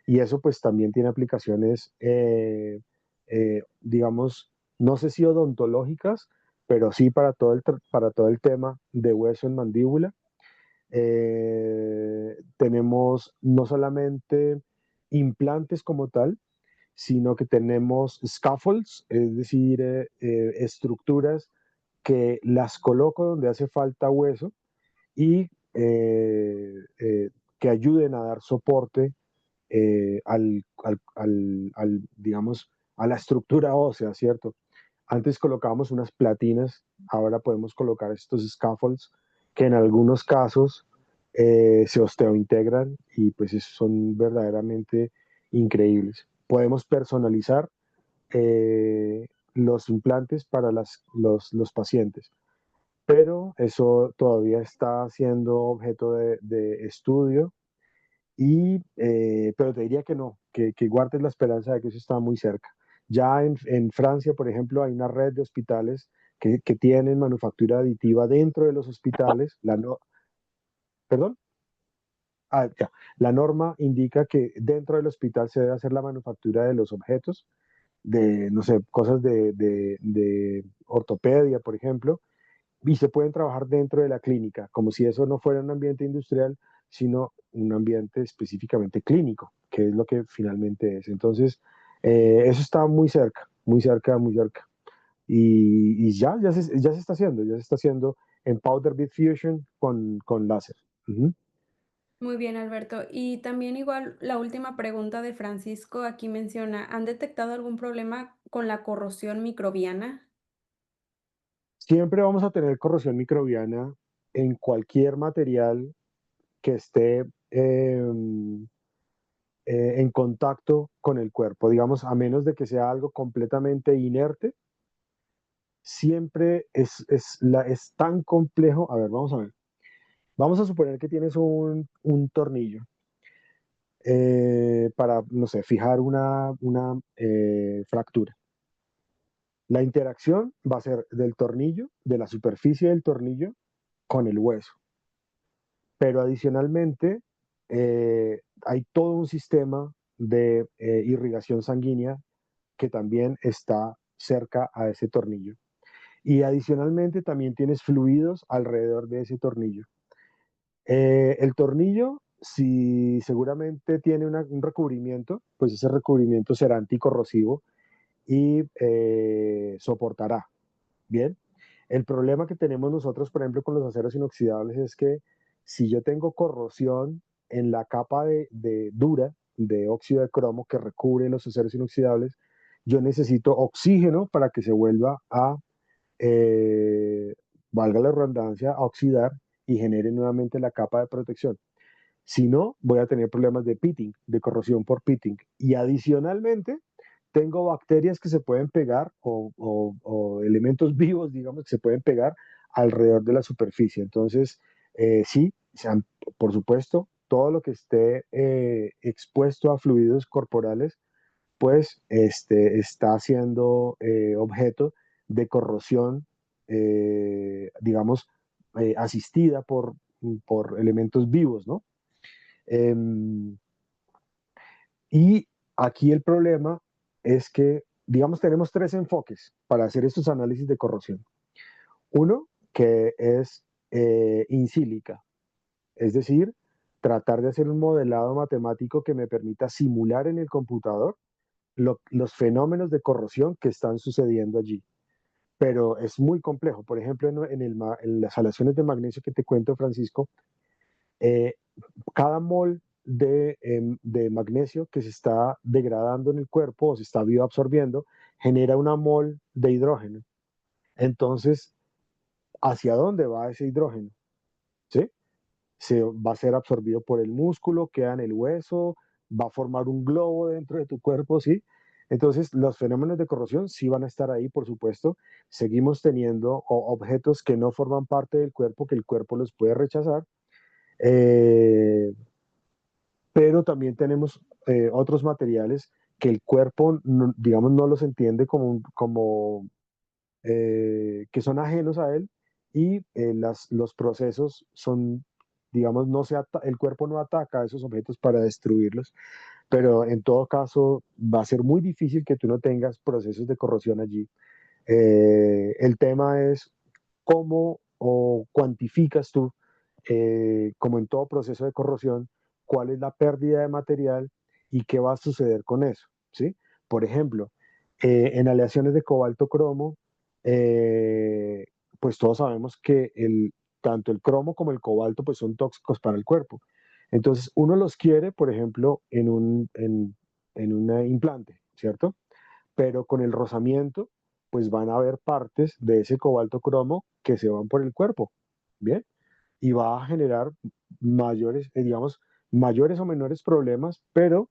y eso pues también tiene aplicaciones, digamos, no sé si odontológicas, pero sí para todo el tema de hueso en mandíbula. Tenemos no solamente implantes como tal, sino que tenemos scaffolds, es decir, estructuras que las coloco donde hace falta hueso y que ayuden a dar soporte digamos, a la estructura ósea, ¿cierto? Antes colocábamos unas platinas, ahora podemos colocar estos scaffolds que en algunos casos se osteointegran y pues son verdaderamente increíbles. Podemos personalizar los implantes para los pacientes, pero eso todavía está siendo objeto de estudio pero te diría que no, que guardes la esperanza de que eso está muy cerca. Ya en Francia, por ejemplo, hay una red de hospitales que tienen manufactura aditiva dentro de los hospitales. ¿Perdón? Ya. La norma indica que dentro del hospital se debe hacer la manufactura de los objetos, de, no sé, cosas de ortopedia, por ejemplo, y se pueden trabajar dentro de la clínica, como si eso no fuera un ambiente industrial, sino un ambiente específicamente clínico, que es lo que finalmente es. Entonces, eso está muy cerca, muy cerca, muy cerca. Y ya se está haciendo, ya se está haciendo en Powder Bed Fusion con láser. Ujú. Muy bien, Alberto. Y también igual la última pregunta de Francisco aquí menciona, ¿han detectado algún problema con la corrosión microbiana? Siempre vamos a tener corrosión microbiana en cualquier material que esté en contacto con el cuerpo, digamos, a menos de que sea algo completamente inerte, siempre es tan complejo. A ver, vamos a ver. Vamos a suponer que tienes un tornillo para, no sé, fijar una fractura. La interacción va a ser del tornillo, de la superficie del tornillo con el hueso. Pero adicionalmente, hay todo un sistema de irrigación sanguínea que también está cerca a ese tornillo. Y adicionalmente también tienes fluidos alrededor de ese tornillo. El tornillo, si seguramente tiene un recubrimiento, pues ese recubrimiento será anticorrosivo y soportará. Bien, el problema que tenemos nosotros, por ejemplo, con los aceros inoxidables es que si yo tengo corrosión en la capa de dura de óxido de cromo que recubre los aceros inoxidables, yo necesito oxígeno para que se vuelva a, eh, valga la redundancia, a oxidar y genere nuevamente la capa de protección. Si no, voy a tener problemas de pitting, de corrosión por pitting. Y adicionalmente, tengo bacterias que se pueden pegar o elementos vivos, digamos, que se pueden pegar alrededor de la superficie. Entonces, sí, por supuesto, todo lo que esté expuesto a fluidos corporales, pues está siendo objeto de corrosión, digamos, asistida por elementos vivos, ¿no? Em, y aquí el problema es que, digamos, tenemos tres enfoques para hacer estos análisis de corrosión. Uno, que es in sílica, es decir, tratar de hacer un modelado matemático que me permita simular en el computador los fenómenos de corrosión que están sucediendo allí. Pero es muy complejo. Por ejemplo, en las aleaciones de magnesio que te cuento, Francisco, eh, cada mol de magnesio que se está degradando en el cuerpo o se está bioabsorbiendo genera una mol de hidrógeno. Entonces, ¿hacia dónde va ese hidrógeno? ¿Sí? Se va a ser absorbido por el músculo, queda en el hueso, va a formar un globo dentro de tu cuerpo, ¿sí? Entonces, los fenómenos de corrosión sí van a estar ahí, por supuesto. Seguimos teniendo objetos que no forman parte del cuerpo, que el cuerpo los puede rechazar. Eh, pero también tenemos otros materiales que el cuerpo, digamos, no los entiende que son ajenos a él y los procesos son, digamos, el cuerpo no ataca a esos objetos para destruirlos, pero en todo caso va a ser muy difícil que tú no tengas procesos de corrosión allí. El tema es cómo o cuantificas tú, como en todo proceso de corrosión, cuál es la pérdida de material y qué va a suceder con eso, ¿sí? Por ejemplo, en aleaciones de cobalto-cromo, eh, pues todos sabemos que tanto el cromo como el cobalto pues son tóxicos para el cuerpo. Entonces, uno los quiere, por ejemplo, en un implante, ¿cierto? Pero con el rozamiento, pues van a haber partes de ese cobalto cromo que se van por el cuerpo, ¿bien? Y va a generar mayores, digamos, mayores o menores problemas, pero,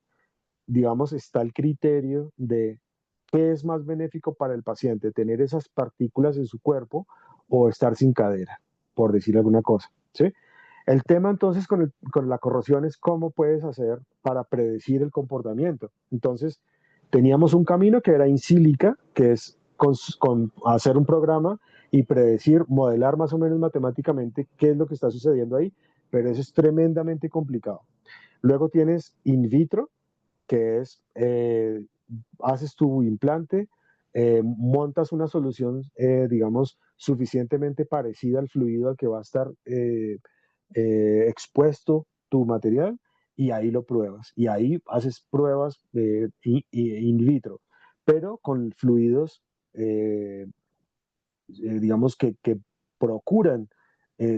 digamos, está el criterio de qué es más benéfico para el paciente, tener esas partículas en su cuerpo o estar sin cadera, por decir alguna cosa, ¿sí? El tema entonces con la corrosión es cómo puedes hacer para predecir el comportamiento. Entonces, teníamos un camino que era in sílica, que es con hacer un programa y predecir, modelar más o menos matemáticamente qué es lo que está sucediendo ahí, pero eso es tremendamente complicado. Luego tienes in vitro, que es, haces tu implante, montas una solución, digamos, suficientemente parecida al fluido al que va a estar expuesto tu material y ahí lo pruebas. Y ahí haces pruebas in vitro, pero con fluidos, digamos, que procuran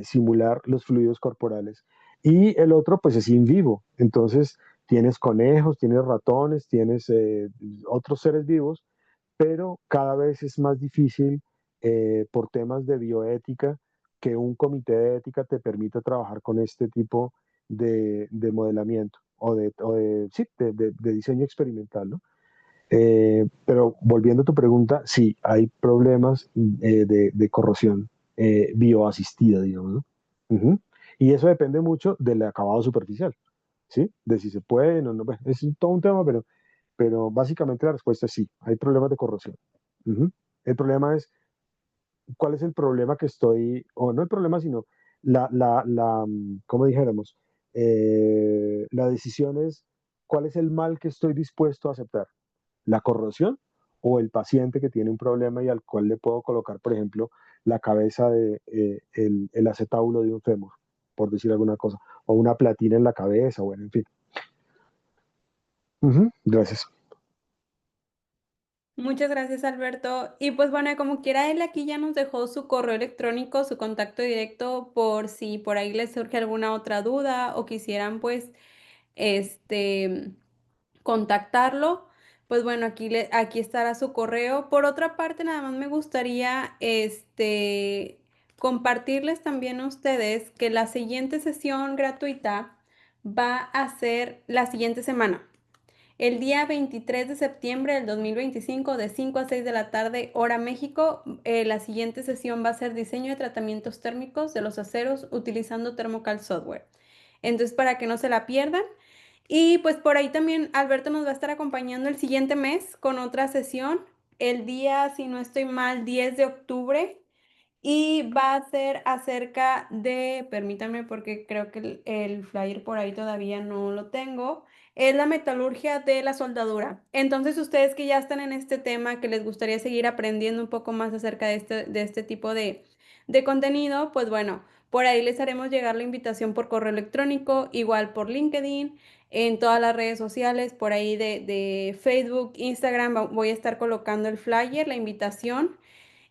simular los fluidos corporales. Y el otro, pues es in vivo. Entonces, tienes conejos, tienes ratones, tienes otros seres vivos, pero cada vez es más difícil por temas de bioética que un comité de ética te permita trabajar con este tipo de modelamiento sí, de diseño experimental, ¿no? Pero volviendo a tu pregunta, sí, hay problemas de corrosión bioasistida, digamos, ¿no? Ujú. Y eso depende mucho del acabado superficial, ¿sí? De si se puede o no. Bueno, es todo un tema, pero básicamente la respuesta es sí, hay problemas de corrosión. Ujú. El problema es, ¿cuál es el problema que estoy, o no el problema, sino ¿cómo dijéramos? La decisión es, ¿cuál es el mal que estoy dispuesto a aceptar? ¿La corrosión o el paciente que tiene un problema y al cual le puedo colocar, por ejemplo, la cabeza de el acetábulo de un fémur, por decir alguna cosa, o una platina en la cabeza, bueno, en fin. Ujú, gracias. Muchas gracias, Alberto. Y pues bueno, como quiera, él aquí ya nos dejó su correo electrónico, su contacto directo, por si por ahí les surge alguna otra duda o quisieran pues este contactarlo. Pues bueno, aquí estará su correo. Por otra parte, nada más me gustaría compartirles también a ustedes que la siguiente sesión gratuita va a ser la siguiente semana. El día 23 de septiembre del 2025 de 5 a 6 de la tarde, hora México, la siguiente sesión va a ser diseño de tratamientos térmicos de los aceros utilizando Thermocal Software. Entonces, para que no se la pierdan. Y pues por ahí también Alberto nos va a estar acompañando el siguiente mes con otra sesión, el día, si no estoy mal, 10 de octubre. Y va a ser acerca de, permítanme porque creo que el flyer por ahí todavía no lo tengo, es la metalurgia de la soldadura. Entonces, ustedes que ya están en este tema, que les gustaría seguir aprendiendo un poco más acerca de este tipo de contenido, pues bueno, por ahí les haremos llegar la invitación por correo electrónico, igual por LinkedIn, en todas las redes sociales, por ahí de Facebook, Instagram, voy a estar colocando el flyer, la invitación.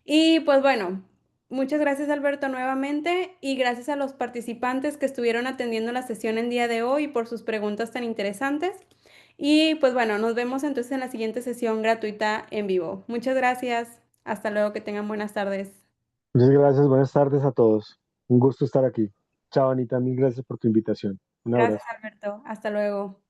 Y pues bueno, muchas gracias Alberto nuevamente y gracias a los participantes que estuvieron atendiendo la sesión el día de hoy por sus preguntas tan interesantes. Y pues bueno, nos vemos entonces en la siguiente sesión gratuita en vivo. Muchas gracias. Hasta luego, que tengan buenas tardes. Muchas gracias, buenas tardes a todos. Un gusto estar aquí. Chao, Anita, mil gracias por tu invitación. Un Gracias abrazo. Alberto. Hasta luego.